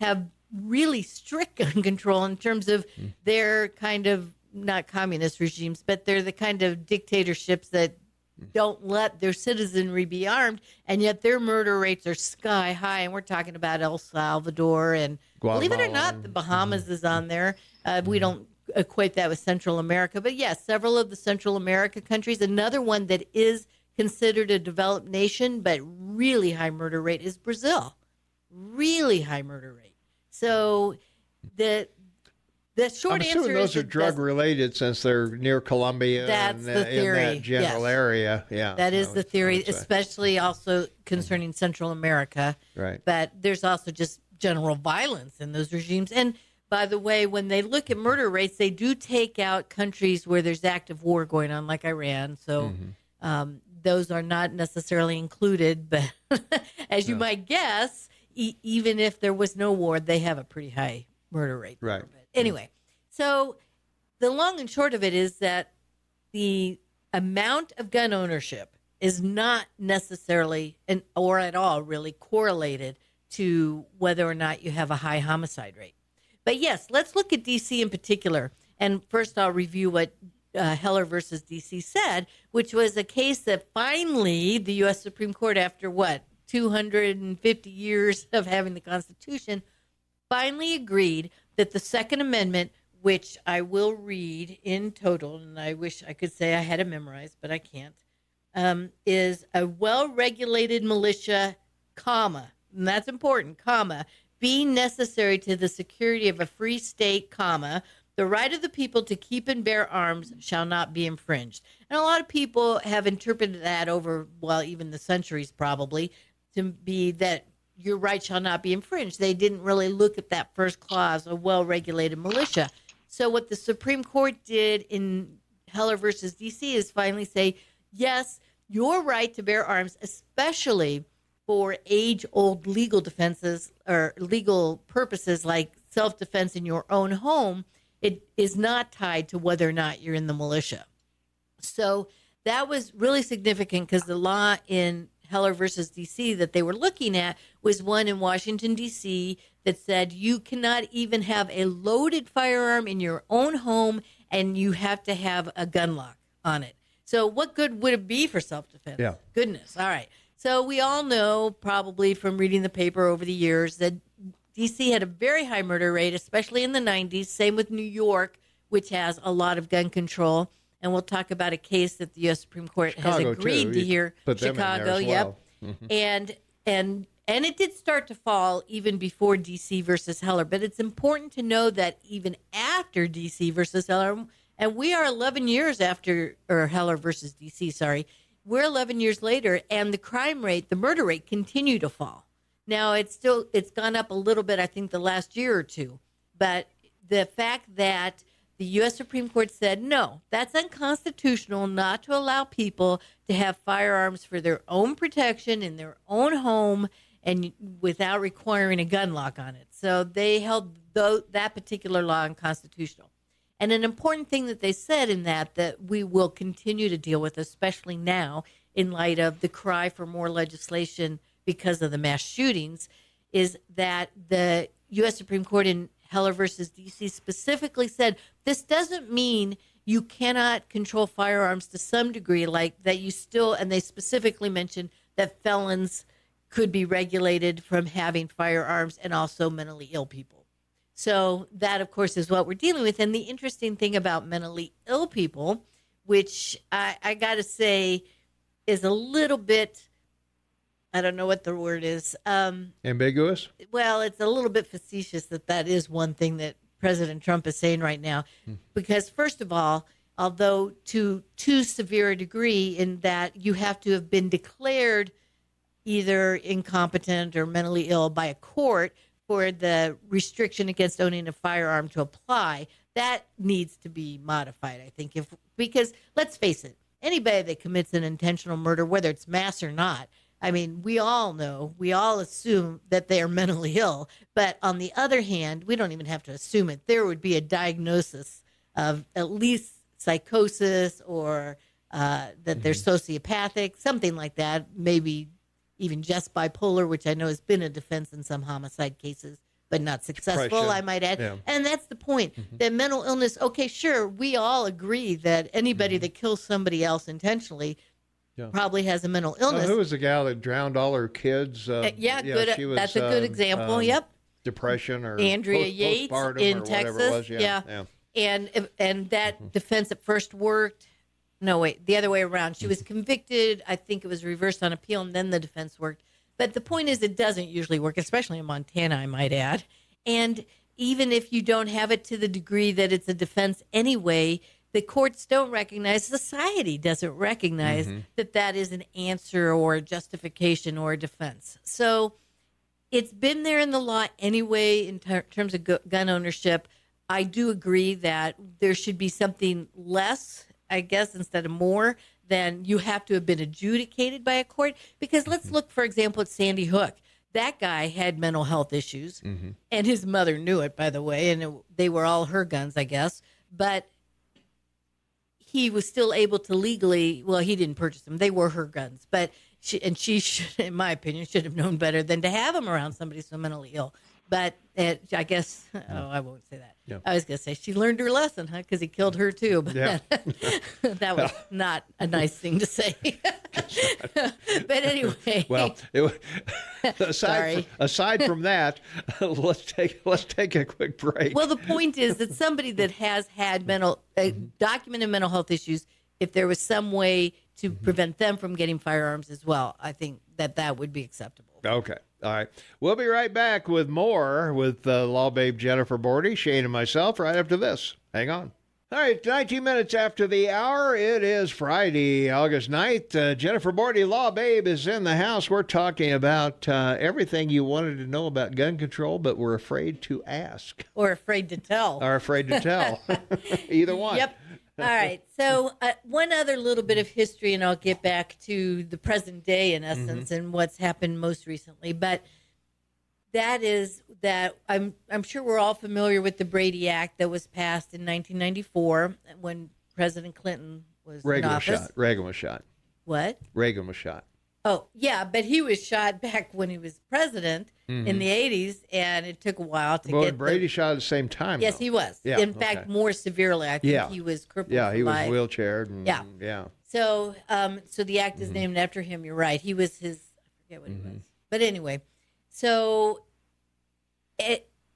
have really strict gun control in terms of their kind of, not communist regimes, but they're the kind of dictatorships that don't let their citizenry be armed, and yet their murder rates are sky high. And we're talking about El Salvador and Guatemala. Believe it or not, the Bahamas is on there. We don't equate that with Central America, but yes, several of the Central America countries. Another one that is considered a developed nation but really high murder rate is Brazil. Really high murder rate. So the short answer is those are drug related since they're near Colombia. That's the theory. In that general area. Yeah, that is the theory, especially also concerning Central America. Right. But there's also just general violence in those regimes. And by the way, when they look at murder rates, they do take out countries where there's active war going on, like Iran. So those are not necessarily included. But as you might guess, even if there was no war, they have a pretty high murder rate. Right. But anyway, so the long and short of it is that the amount of gun ownership is not necessarily or at all really correlated to whether or not you have a high homicide rate. But yes, let's look at D.C. in particular. And first I'll review what Heller versus D.C. said, which was a case that finally the U.S. Supreme Court, after 250 years of having the Constitution, finally agreed that the Second Amendment, which I will read in total, and I wish I could say I had it memorized, but I can't, is a well-regulated militia, comma, and that's important, comma, being necessary to the security of a free state, comma, the right of the people to keep and bear arms shall not be infringed. And a lot of people have interpreted that over, even the centuries probably, to be that your right shall not be infringed. They didn't really look at that first clause, a well-regulated militia. So what the Supreme Court did in Heller versus D.C. is finally say, yes, your right to bear arms, especially for age-old legal defenses or legal purposes like self-defense in your own home, it is not tied to whether or not you're in the militia. So that was really significant because the law in Heller versus D.C. that they were looking at was one in Washington, D.C. that said you cannot even have a loaded firearm in your own home and you have to have a gun lock on it. So what good would it be for self-defense? Yeah. Goodness. All right. So we all know probably from reading the paper over the years that D.C. had a very high murder rate, especially in the 90s. Same with New York, which has a lot of gun control. And we'll talk about a case that the U.S. Supreme Court has agreed to hear. Chicago, yep. Mm-hmm. And it did start to fall even before D.C. versus Heller. But it's important to know that even after D.C. versus Heller, and we are 11 years after, or Heller versus D.C., sorry, we're 11 years later, and the crime rate, the murder rate, continue to fall. Now, it's gone up a little bit, I think, the last year or two. But the fact that the U.S. Supreme Court said, no, that's unconstitutional not to allow people to have firearms for their own protection in their own home and without requiring a gun lock on it. So they held that particular law unconstitutional. And an important thing that they said in that we will continue to deal with, especially now in light of the cry for more legislation because of the mass shootings, is that the U.S. Supreme Court in Heller versus D.C. specifically said this doesn't mean you cannot control firearms to some degree, like that you still, and they specifically mentioned that felons could be regulated from having firearms and also mentally ill people. So that, of course, is what we're dealing with. And the interesting thing about mentally ill people, which I got to say is a little bit, I don't know what the word is. Ambiguous? Well, it's a little bit facetious that is one thing that President Trump is saying right now. Because, first of all, although to too severe a degree in that you have to have been declared either incompetent or mentally ill by a court for the restriction against owning a firearm to apply, that needs to be modified, I think. Because let's face it, anybody that commits an intentional murder, whether it's mass or not, I mean, we all know, we all assume that they are mentally ill. But on the other hand, we don't even have to assume it. There would be a diagnosis of at least psychosis or that they're sociopathic, something like that, maybe even just bipolar, which I know has been a defense in some homicide cases, but not successful, Depression. I might add. Yeah. And that's the point. That mental illness, okay, sure, we all agree that anybody that kills somebody else intentionally probably has a mental illness. Who was the gal that drowned all her kids? Good. She was, that's a good example. Yep. Depression or Andrea Yates in Texas. Yeah. And that defense at first worked. No, wait, the other way around. She was convicted. I think it was reversed on appeal, and then the defense worked. But the point is, it doesn't usually work, especially in Montana, I might add. And even if you don't have it to the degree that it's a defense anyway, the courts don't recognize, society doesn't recognize that is an answer or a justification or a defense. So it's been there in the law anyway in terms of gun ownership. I do agree that there should be something less, I guess, instead of more, than you have to have been adjudicated by a court. Because let's look, for example, at Sandy Hook. That guy had mental health issues, and his mother knew it, by the way, and they were all her guns, I guess. But he was still able to legally, well, he didn't purchase them. They were her guns. But she should, in my opinion, should have known better than to have them around somebody so mentally ill. But I guess, I won't say that. Yeah. I was going to say she learned her lesson, huh? Because he killed her too. But that was not a nice thing to say. But anyway. Well, aside from that, let's take a quick break. Well, the point is that somebody that has had documented mental health issues, if there was some way to prevent them from getting firearms as well, I think that would be acceptable. Okay. All right. We'll be right back with more with Law Babe Jennifer Bordy, Shane, and myself right after this. Hang on. All right, 19 minutes after the hour. It is Friday, August 9th. Jennifer Bordy, Law Babe, is in the house. We're talking about everything you wanted to know about gun control, but were afraid to ask. Or afraid to tell. Or afraid to tell. Either one. Yep. All right. So one other little bit of history, and I'll get back to the present day, in essence, and what's happened most recently. But that is that I'm sure we're all familiar with the Brady Act that was passed in 1994 when President Clinton was in office. Reagan was shot. What? Reagan was shot. Oh, yeah, but he was shot back when he was president in the 80s, and it took a while to get... Brady shot at the same time, Yes, though. he was. Yeah, in fact, more severely. I think he was crippled. Yeah, he was wheelchaired. Yeah. So the act is named after him. You're right. He was his... I forget what he was. But anyway, so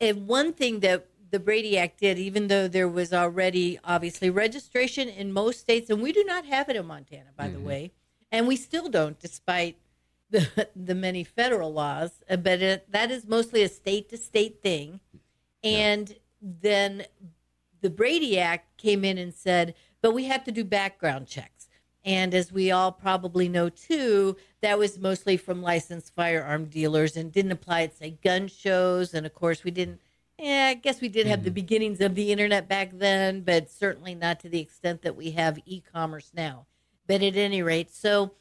one thing that the Brady Act did, even though there was already, obviously, registration in most states, and we do not have it in Montana, by the way, and we still don't, despite the many federal laws. But that is mostly a state-to-state thing. And then the Brady Act came in and said, but we have to do background checks. And as we all probably know, too, that was mostly from licensed firearm dealers and didn't apply to, say, gun shows. And, of course, we didn't. I guess we did have the beginnings of the Internet back then, but certainly not to the extent that we have e-commerce now. But at any rate, so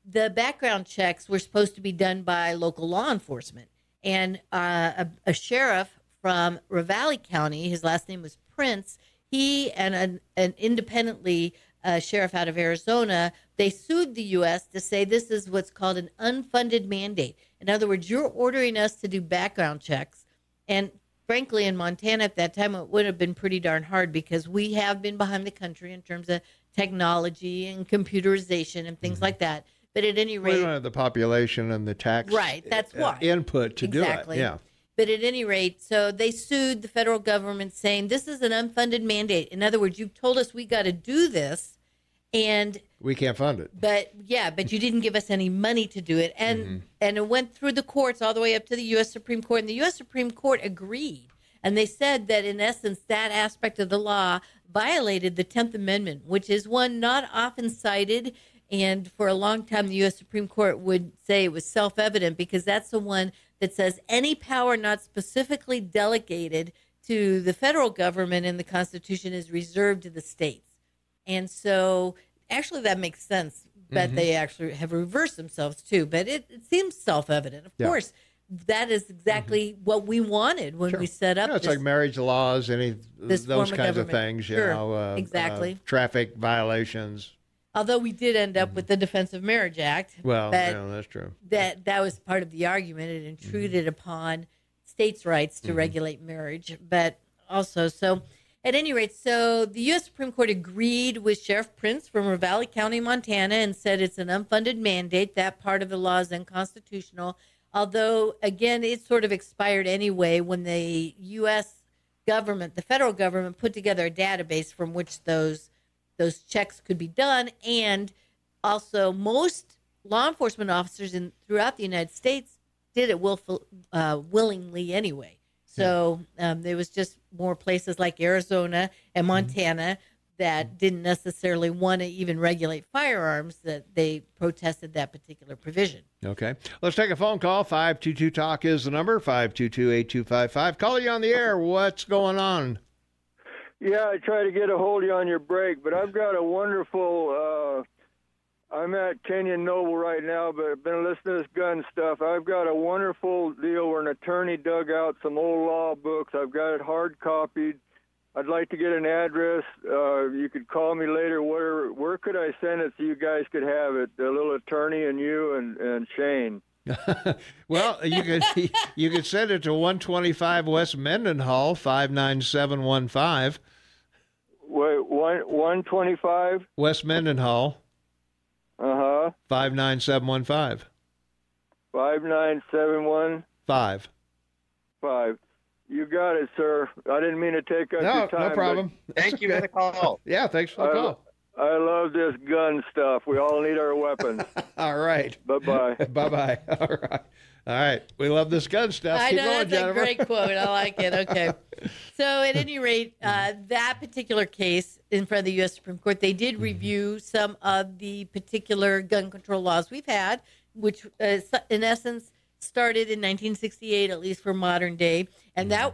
the background checks were supposed to be done by local law enforcement. And a sheriff from Ravalli County, his last name was Prince, he and an independently sheriff out of Arizona, they sued the U.S. to say this is what's called an unfunded mandate. In other words, you're ordering us to do background checks. And frankly, in Montana at that time, it would have been pretty darn hard because we have been behind the country in terms of technology and computerization and things like that. But at any rate, we don't have the population and the tax that's why. Input to do it. Yeah. But at any rate, so they sued the federal government saying this is an unfunded mandate. In other words, you've told us we got to do this, and we can't fund it. But you didn't give us any money to do it, and it went through the courts all the way up to the U.S. Supreme Court, and the U.S. Supreme Court agreed, and they said that in essence that aspect of the law violated the 10th Amendment, which is one not often cited. And for a long time, the U.S. Supreme Court would say it was self-evident because that's the one that says any power not specifically delegated to the federal government in the Constitution is reserved to the states. And so actually that makes sense, but they actually have reversed themselves too. But it seems self-evident. Of course, that is exactly what we wanted when we set up. It's like marriage laws, those kinds of things. You know, exactly. Traffic violations. Although we did end up with the Defense of Marriage Act. Well, that's true. That was part of the argument. It intruded upon states' rights to regulate marriage. But also, so at any rate, so the U.S. Supreme Court agreed with Sheriff Prince from Ravalli County, Montana, and said it's an unfunded mandate. That part of the law is unconstitutional. Although, again, it sort of expired anyway when the U.S. government, the federal government, put together a database from which those checks could be done, and also most law enforcement officers throughout the United States did it willingly anyway. So there was just more places like Arizona and Montana that didn't necessarily want to even regulate firearms, that they protested that particular provision. Okay. Let's take a phone call. 522-TALK is the number, 522-8255. Call you on the air. What's going on? Yeah, I try to get a hold of you on your break, but I've got a wonderful, I'm at Kenyon Noble right now, but I've been listening to this gun stuff. I've got a wonderful deal where an attorney dug out some old law books. I've got it hard copied. I'd like to get an address. You could call me later. Where could I send it so you guys could have it? The little attorney and you and Shane. Well, you could send it to 125 West Mendenhall, 59715. Wait, 125 West Mendenhall. 59715. 59715. 5. You got it, sir. I didn't mean to take up your time. No problem. Thank you for the call. Yeah, thanks for the call. I love this gun stuff. We all need our weapons. All right. Bye-bye. Bye-bye. All right. All right. We love this gun stuff. I Keep know, going, that's Jennifer. a great quote. I like it. Okay. So at any rate, that particular case in front of the U.S. Supreme Court, they did review some of the particular gun control laws we've had, which in essence started in 1968, at least for modern day. And that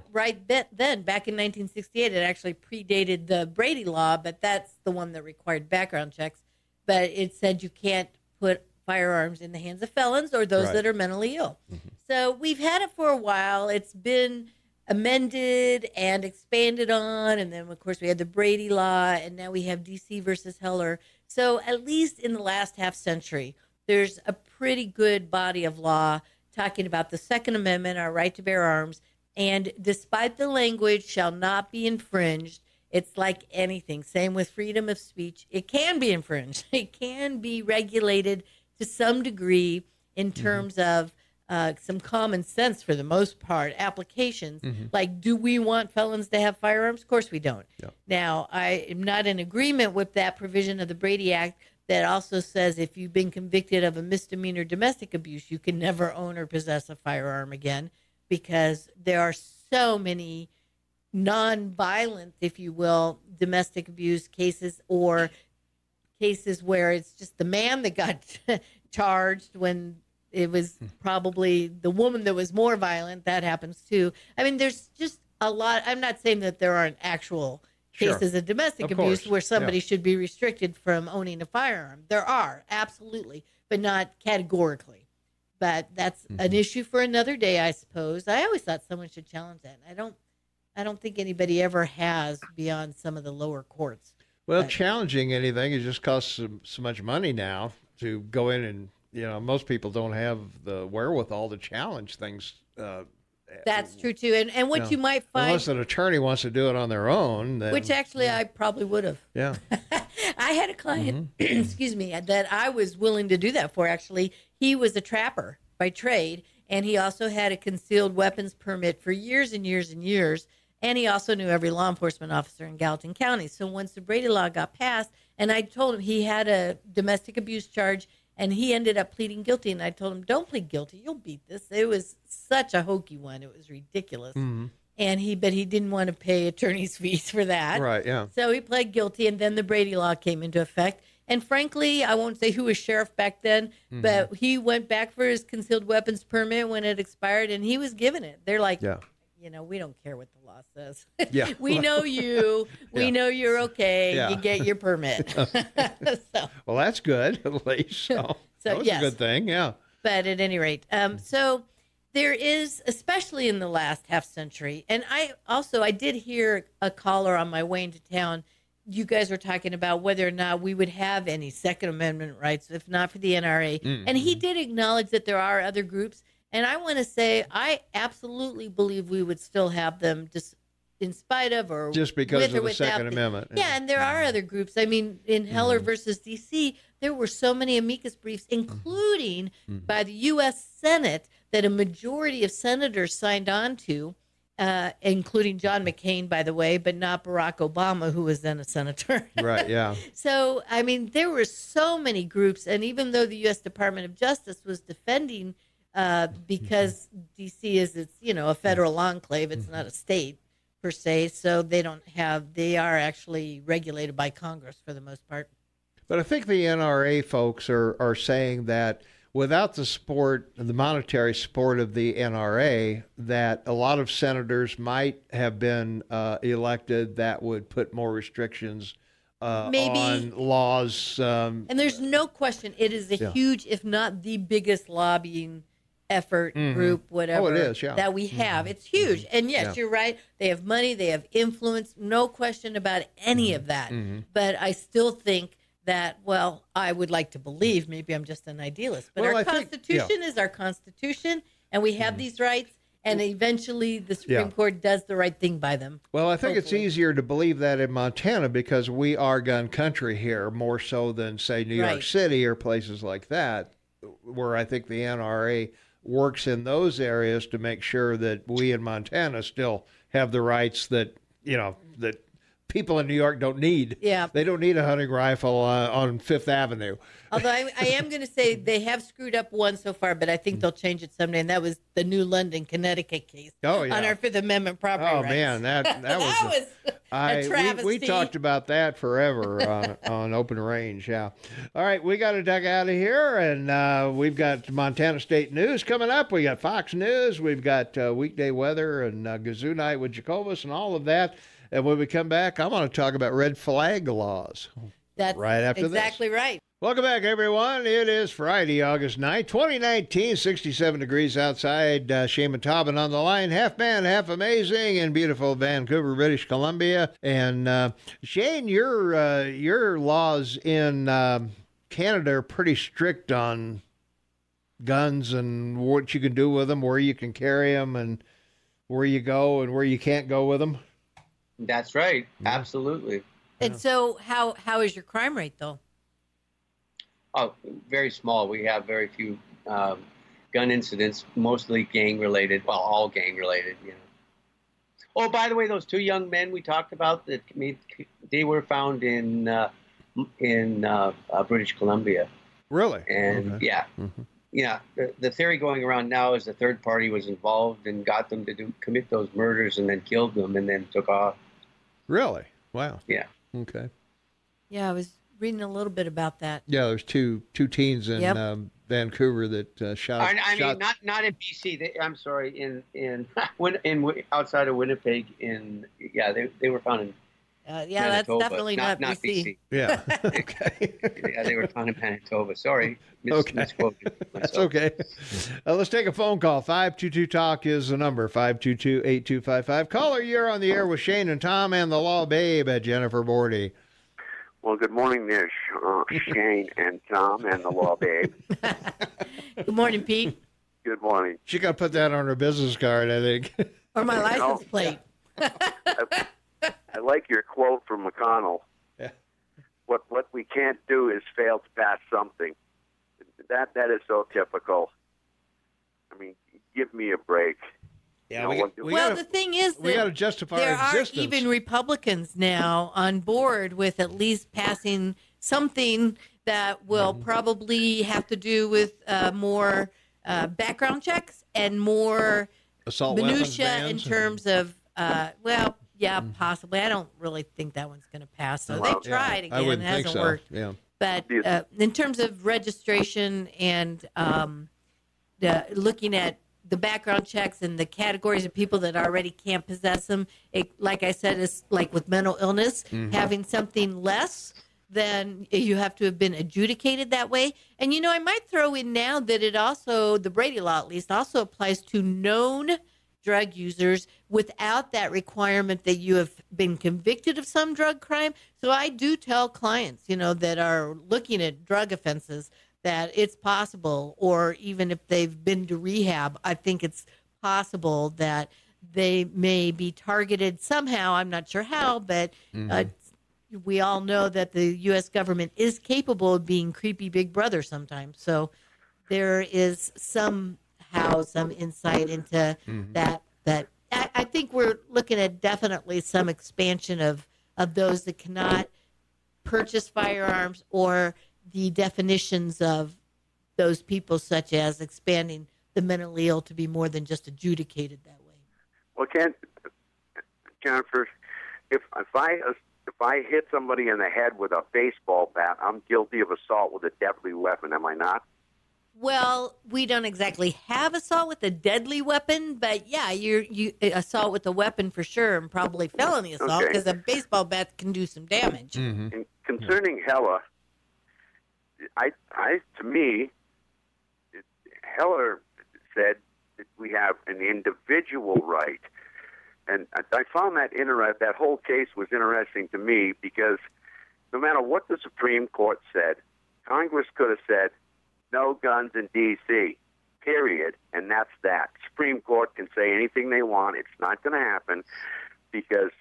then, back in 1968, it actually predated the Brady Law, but that's the one that required background checks. But it said you can't put firearms in the hands of felons or those that are mentally ill. So we've had it for a while. It's been amended and expanded on. And then, of course, we had the Brady Law, and now we have D.C. versus Heller. So at least in the last half century, there's a pretty good body of law talking about the Second Amendment, our right to bear arms, and despite the language shall not be infringed, it's like anything. Same with freedom of speech. It can be infringed. It can be regulated to some degree in terms of some common sense, for the most part, applications. Like, do we want felons to have firearms? Of course we don't. Yep. Now, I am not in agreement with that provision of the Brady Act that also says if you've been convicted of a misdemeanor domestic abuse, you can never own or possess a firearm again, because there are so many non-violent, if you will, domestic abuse cases, or cases where it's just the man that got charged when it was probably the woman that was more violent. That happens too. I mean, there's just a lot. I'm not saying that there aren't actual cases of domestic abuse where somebody should be restricted from owning a firearm. There are, absolutely, but not categorically. But that's an issue for another day, I suppose. I always thought someone should challenge that. I don't think anybody ever has beyond some of the lower courts. Well, challenging anything, it just costs so much money now to go in and, most people don't have the wherewithal to challenge things. That's true, too. And what you might find... Unless an attorney wants to do it on their own. Then, which actually I probably would have. Yeah. I had a client, excuse me, that I was willing to do that for, actually. He was a trapper by trade, and he also had a concealed weapons permit for years and years and years. And he also knew every law enforcement officer in Gallatin County. So once the Brady Law got passed, and I told him he had a domestic abuse charge, and he ended up pleading guilty. And I told him, don't plead guilty. You'll beat this. It was such a hokey one. It was ridiculous. But he didn't want to pay attorney's fees for that. Right, yeah. So he pled guilty, and then the Brady Law came into effect. And frankly, I won't say who was sheriff back then, but he went back for his concealed weapons permit when it expired, and he was given it. They're like, we don't care what the law says. We know you. We know you're okay. You get your permit. Well, that's good, at least. So that was a good thing, But at any rate, so there is, especially in the last half century, and I did hear a caller on my way into town. You guys were talking about whether or not we would have any Second Amendment rights, if not for the NRA. And he did acknowledge that there are other groups. And I want to say, I absolutely believe we would still have them, just in spite of or just because of the Second Amendment. Yeah, and there are other groups. I mean, in Heller versus D.C., there were so many amicus briefs, including by the U.S. Senate, that a majority of senators signed on to, including John McCain, by the way, but not Barack Obama, who was then a senator. Right, yeah. So, I mean, there were so many groups, and even though the U.S. Department of Justice was defending because D.C. is, a federal enclave, it's not a state, per se, so they are actually regulated by Congress for the most part. But I think the NRA folks are saying that without the support, the monetary support of the NRA, that a lot of senators might have been elected that would put more restrictions on laws. And there's no question it is a huge, if not the biggest lobbying effort, group, whatever, it is, yeah. that we have. It's huge. And yes, you're right. They have money. They have influence. No question about any of that. But I still think that, well, I would like to believe, maybe I'm just an idealist, but our Constitution is our Constitution, and we have these rights, and eventually the Supreme Court does the right thing by them. Well, I think it's easier to believe that in Montana because we are gun country here, more so than, say, New York City or places like that, where I think the NRA works in those areas to make sure that we in Montana still have the rights that, that people in New York don't need. Yeah. They don't need a hunting rifle on Fifth Avenue. Although I am going to say they have screwed up one so far, but I think they'll change it someday. And that was the New London, Connecticut case on our Fifth Amendment property rights. Oh, man, that was a travesty. We talked about that forever on Open Range, yeah. All right, we got to duck out of here, and we've got Montana State News coming up. We got Fox News. We've got weekday weather and Gazoo Night with Jacobus and all of that. And when we come back, I want to talk about red flag laws. That's right after exactly this. Right. Welcome back, everyone. It is Friday, August 9th, 2019, 67 degrees outside. Shane Tobin on the line, half man, half amazing in beautiful Vancouver, British Columbia. And Shane, your laws in Canada are pretty strict on guns and what you can do with them, where you can carry them, and where you go and where you can't go with them. That's right. Absolutely. And so how is your crime rate, though? Oh, very small. We have very few gun incidents, mostly gang-related. Well, all gang-related, Oh, by the way, those two young men we talked about, they were found in British Columbia. Really? And, the theory going around now is the third party was involved and got them to commit those murders and then killed them and then took off. Really? Wow. Yeah. Okay. Yeah, I was reading a little bit about that. Yeah, there's two teens in Vancouver that shot. I mean, not in BC. I'm sorry, in outside of Winnipeg. They were found in. Manitoba, that's definitely not BC. Yeah. Okay. Yeah, they were found in Manitoba. Sorry. Misquoted myself. That's okay. Let's take a phone call. 522-TALK is the number, 522-8255. Caller, you're on the air with Shane and Tom and the Law Babe Jennifer Bordy. Well, good morning there, Shane and Tom and the Law Babe. Good morning, Pete. Good morning. She got to put that on her business card, I think. Or my license plate. I like your quote from McConnell. Yeah. What we can't do is fail to pass something. That is so typical. I mean, give me a break. Yeah, the thing is that we got to justify there our existence. are even Republicans now on board with at least passing something that will probably have to do with more background checks and more assault minutia in terms of possibly. I don't really think that one's going to pass. So they tried again. It hasn't worked. Yeah. But in terms of registration and looking at the background checks and the categories of people that already can't possess them, like I said, it's like with mental illness, having something less than you have to have been adjudicated that way. And, I might throw in now that it also, the Brady Law at least, also applies to known drug users without that requirement that you have been convicted of some drug crime. So I do tell clients, that are looking at drug offenses that it's possible, or even if they've been to rehab, I think it's possible that they may be targeted somehow. I'm not sure how, but we all know that the U.S. government is capable of being creepy big brother sometimes. So there is somehow some insight into that I think we're looking at definitely some expansion of those that cannot purchase firearms, or the definitions of those people, such as expanding the mentally ill to be more than just adjudicated that way. Well, Jennifer, if I hit somebody in the head with a baseball bat, I'm guilty of assault with a deadly weapon, am I not? Well, we don't exactly have assault with a deadly weapon, but yeah, you assault with a weapon for sure, and probably felony assault because a baseball bat can do some damage. Mm-hmm. And concerning Heller, to me, Heller said that we have an individual right, and I found that whole case was interesting to me because no matter what the Supreme Court said, Congress could have said no guns in D.C., period, and that's that. Supreme Court can say anything they want. It's not going to happen because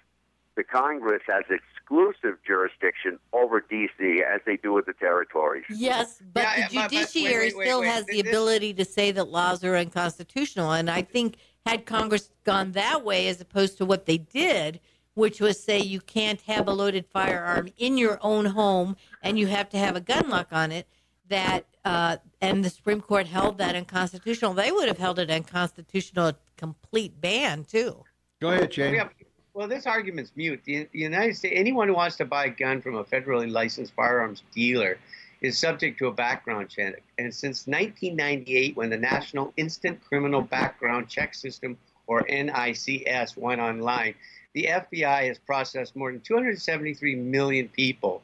the Congress has exclusive jurisdiction over D.C. as they do with the territories. Yes, but the judiciary still has the ability to say that laws are unconstitutional, and I think had Congress gone that way as opposed to what they did, which was say you can't have a loaded firearm in your own home and you have to have a gun lock on it, that and the Supreme Court held that unconstitutional. They would have held it unconstitutional, a complete ban, too. Go ahead, Jane. Yeah, well, this argument's mute. The United States, anyone who wants to buy a gun from a federally licensed firearms dealer is subject to a background check. And since 1998, when the National Instant Criminal Background Check System, or NICS, went online, the FBI has processed more than 273 million people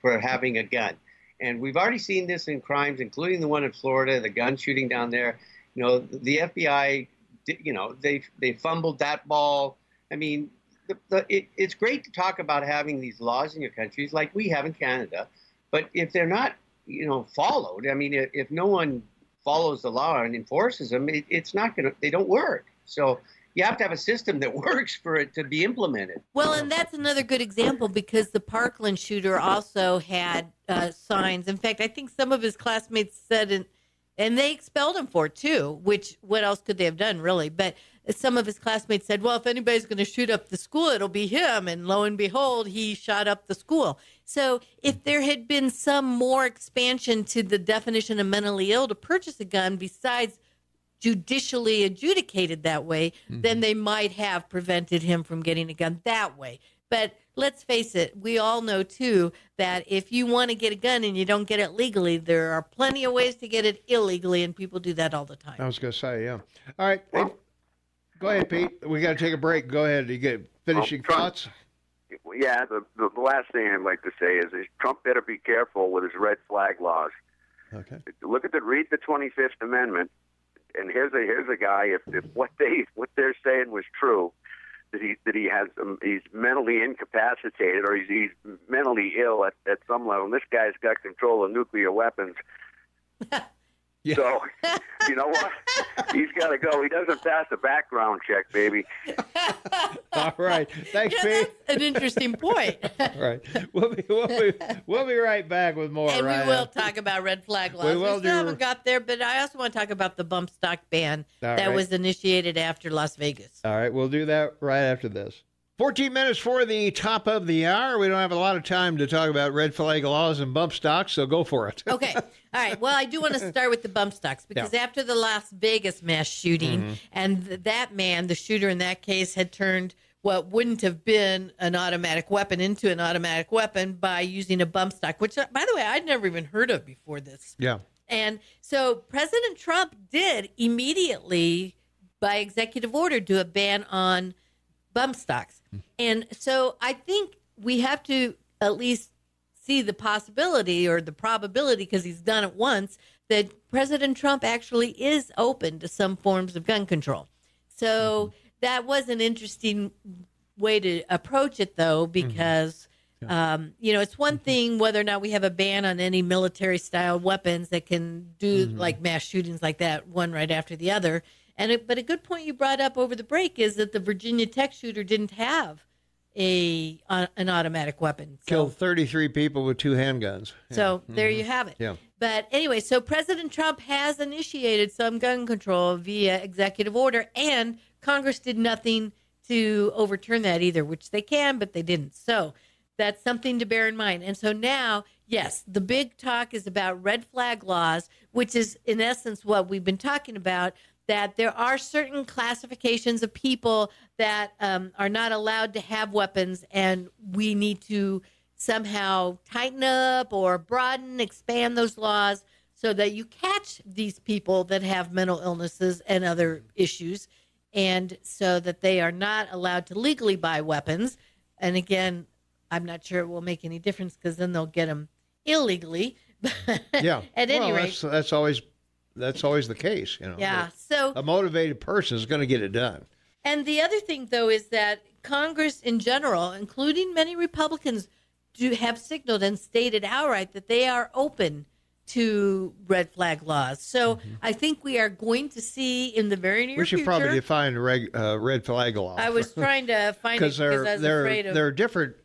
for having a gun. And we've already seen this in crimes, including the one in Florida, the gun shooting down there. You know, the FBI, you know, they fumbled that ball. I mean, it's great to talk about having these laws in your countries like we have in Canada. But if they're not, you know, followed, I mean, if no one follows the law and enforces them, it's not going to, they don't work. So you have to have a system that works for it to be implemented. Well, and that's another good example because the Parkland shooter also had signs. In fact, I think some of his classmates said, and they expelled him for it too, which what else could they have done, really? But some of his classmates said, well, if anybody's going to shoot up the school, it'll be him. And lo and behold, he shot up the school. So if there had been some more expansion to the definition of mentally ill to purchase a gun besides judicially adjudicated that way, then they might have prevented him from getting a gun that way. But let's face it, we all know, too, that if you want to get a gun and you don't get it legally, there are plenty of ways to get it illegally, and people do that all the time. I was going to say, yeah. All right. Hey, go ahead, Pete. We got to take a break. Go ahead. You get finishing thoughts? Yeah, the last thing I'd like to say is Trump better be careful with his red flag laws. Okay. Read the 25th Amendment. And here's a guy. If what they're saying was true, that he's mentally incapacitated or he's mentally ill at some level. And this guy's got control of nuclear weapons. Yeah. So you know what? He's got to go. He doesn't pass the background check, baby. All right. Thanks, Pete. That's an interesting point. All right. We'll be right back with more. And we will talk about red flag laws. We still haven't got there, but I also want to talk about the bump stock ban that was initiated after Las Vegas. All right. We'll do that right after this. 14 minutes for the top of the hour. We don't have a lot of time to talk about red flag laws and bump stocks, so go for it. Okay. All right. Well, I do want to start with the bump stocks because after the Las Vegas mass shooting, and that man, the shooter in that case, had turned what wouldn't have been an automatic weapon into an automatic weapon by using a bump stock, which, by the way, I'd never even heard of before this. Yeah. And so President Trump did immediately, by executive order, do a ban on bump stocks. And so I think we have to at least see the possibility or the probability, because he's done it once, that President Trump actually is open to some forms of gun control. So that was an interesting way to approach it, though, because, it's one thing whether or not we have a ban on any military-style weapons that can do like mass shootings like that, one right after the other. But a good point you brought up over the break is that the Virginia Tech shooter didn't have an automatic weapon. So, killed 33 people with 2 handguns. So there you have it. Yeah. But anyway, so President Trump has initiated some gun control via executive order, and Congress did nothing to overturn that either, which they can, but they didn't. So that's something to bear in mind. And so now, yes, the big talk is about red flag laws, which is in essence what we've been talking about. that there are certain classifications of people that are not allowed to have weapons, and we need to somehow tighten up or broaden, expand those laws so that you catch these people that have mental illnesses and other issues, and so that they are not allowed to legally buy weapons. And again, I'm not sure it will make any difference because then they'll get them illegally. Yeah. At any rate, that's always the case. Yeah. So a motivated person is going to get it done. And the other thing, though, is that Congress in general, including many Republicans, have signaled and stated outright that they are open to red flag laws. So I think we are going to see in the very near future. We should probably define red flag law. I was trying to find it because I was afraid of. There are different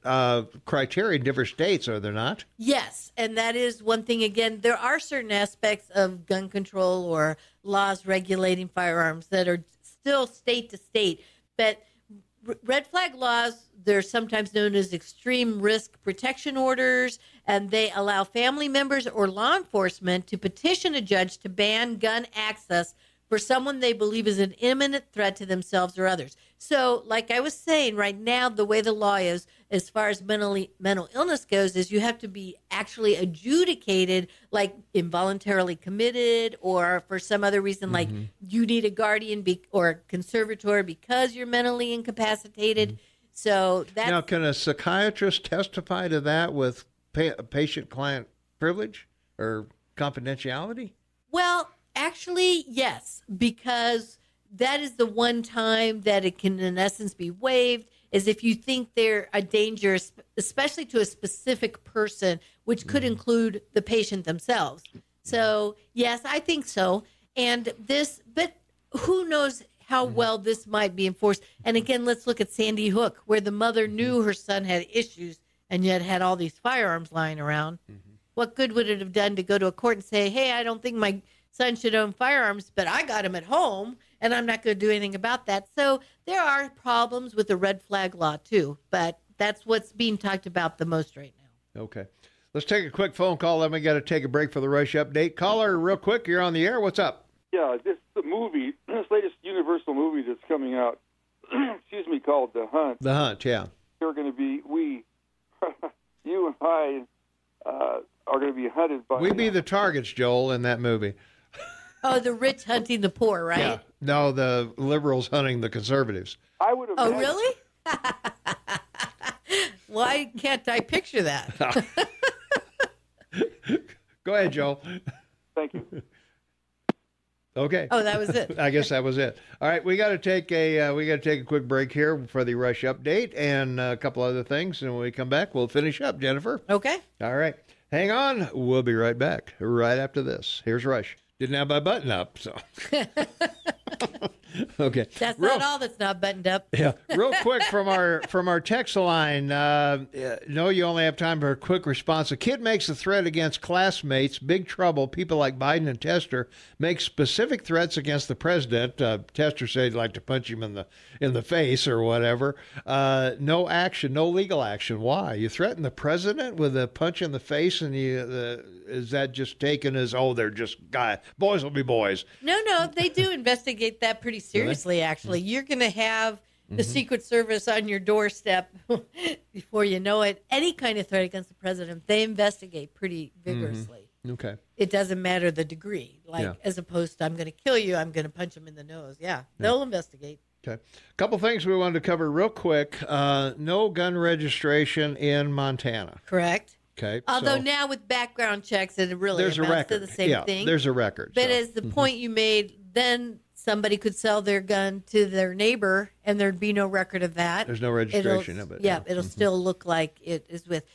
criteria in different states, are there not? Yes, and that is one thing. Again, there are certain aspects of gun control or laws regulating firearms that are still state to state, but red flag laws, they're sometimes known as extreme risk protection orders, and they allow family members or law enforcement to petition a judge to ban gun access for someone they believe is an imminent threat to themselves or others. So, like I was saying, right now, the way the law is, as far as mental illness goes, is you have to be actually adjudicated, like involuntarily committed, or for some other reason, like you need a guardian or conservator because you're mentally incapacitated. So that's... Now, can a psychiatrist testify to that with patient-client privilege or confidentiality? Well, actually, yes, because that is the one time that it can, in essence, be waived, is if you think they're a danger, especially to a specific person, which could include the patient themselves. So, yes, I think so. And but who knows how well this might be enforced. And again, let's look at Sandy Hook, where the mother knew her son had issues and yet had all these firearms lying around. What good would it have done to go to a court and say, hey, I don't think my son should own firearms, but I got him at home, and I'm not going to do anything about that. So there are problems with the red flag law, too, but that's what's being talked about the most right now. Okay. Let's take a quick phone call, then we got to take a break for the Rush Update. Caller, real quick, you're on the air. What's up? Yeah, this latest Universal movie that's coming out, called The Hunt. The Hunt, yeah. You're going to be, you and I are going to be hunted by... We be the targets, Joel, in that movie. Oh, the rich hunting the poor, right? Yeah. No, the liberals hunting the conservatives. I would have. Oh, really? Why can't I picture that? Go ahead, Joel. Thank you. Okay. Oh, that was it. I guess that was it. All right, we got to take a quick break here for the Rush Update and a couple other things, and when we come back, we'll finish up. Jennifer. Okay. All right. Hang on. We'll be right back. Right after this. Here's Rush. Didn't have my button up, so. Okay. That's not all that's not buttoned up. Yeah. Real quick from our text line. No, you only have time for a quick response. A kid makes a threat against classmates. Big trouble. People like Biden and Tester make specific threats against the president. Tester said he'd like to punch him in the face or whatever. No action, no legal action. Why? You threaten the president with a punch in the face, and is that just taken as, they're just boys will be boys? No, they do investigate that pretty seriously, actually. You're going to have the Secret Service on your doorstep before you know it. Any kind of threat against the president, they investigate pretty vigorously. Okay. It doesn't matter the degree, as opposed to I'm going to kill you, I'm going to punch him in the nose. Yeah, they'll investigate. Okay. A couple things we wanted to cover real quick. No gun registration in Montana. Correct. Okay. Although now with background checks, it really amounts to the same thing. There's a record. But as the point you made, then somebody could sell their gun to their neighbor, and there'd be no record of that. There's no registration of it. Yeah, it'll still look like it is with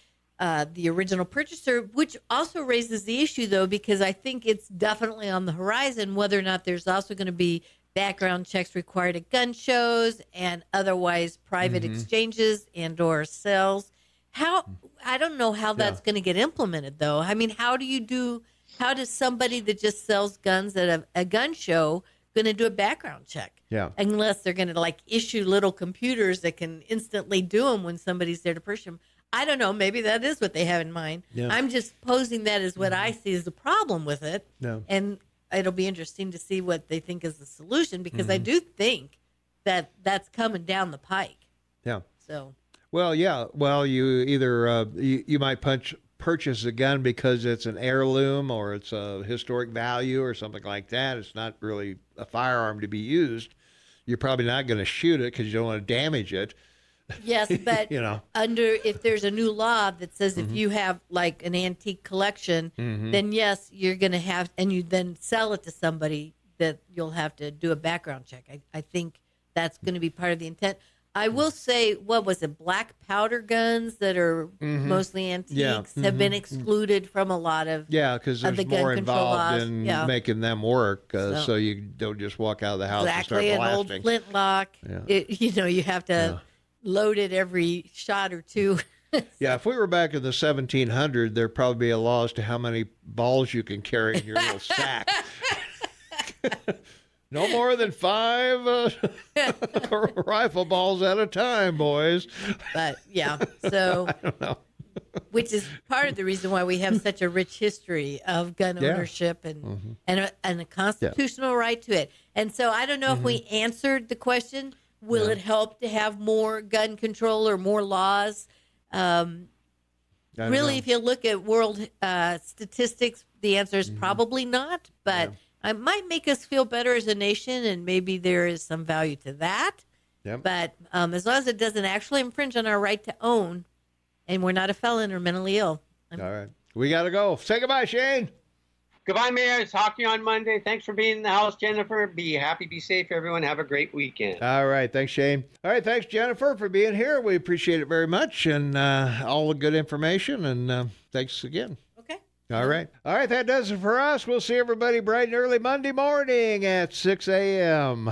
the original purchaser, which also raises the issue, though, because I think it's definitely on the horizon whether or not there's also going to be background checks required at gun shows and otherwise private exchanges and or sales. I don't know how that's going to get implemented, though. I mean, how does somebody that just sells guns at a gun show going to do a background check? Yeah. Unless they're going to issue little computers that can instantly do them when somebody's there to purchase them. I don't know. Maybe that is what they have in mind. Yeah. I'm just posing that as what I see as the problem with it. No. And it'll be interesting to see what they think is the solution, because I do think that that's coming down the pike. Yeah. So. Well, yeah. Well, you either you might purchase a gun because it's an heirloom or it's a historic value or something like that. It's not really a firearm to be used. You're probably not going to shoot it because you don't want to damage it. Yes, but if there's a new law that says if you have like an antique collection, then yes, you're going to have, and you then sell it to somebody, that you'll have to do a background check. I think that's going to be part of the intent. I will say, what was it? Black powder guns that are mostly antiques have been excluded from a lot of because there's the gun more control involved laws. in making them work, so you don't just walk out of the house and start an blasting. old flintlock. Yeah. You have to load it every shot or two. Yeah, if we were back in the 1700s, there'd probably be a law as to how many balls you can carry in your little sack. No more than 5 rifle balls at a time, boys. But so I don't know. Which is part of the reason why we have such a rich history of gun ownership and a constitutional right to it. And so I don't know if we answered the question. Will it help to have more gun control or more laws? Really, if you look at world statistics, the answer is probably not. But it might make us feel better as a nation, and maybe there is some value to that. Yep. But as long as it doesn't actually infringe on our right to own, and we're not a felon or mentally ill. All right. We got to go. Say goodbye, Shane. Goodbye, Mayor. Talk to you on Monday. Thanks for being in the house, Jennifer. Be happy, be safe, everyone. Have a great weekend. All right. Thanks, Shane. All right. Thanks, Jennifer, for being here. We appreciate it very much, and all the good information. And thanks again. Okay. All right. All right. That does it for us. We'll see everybody bright and early Monday morning at 6 a.m.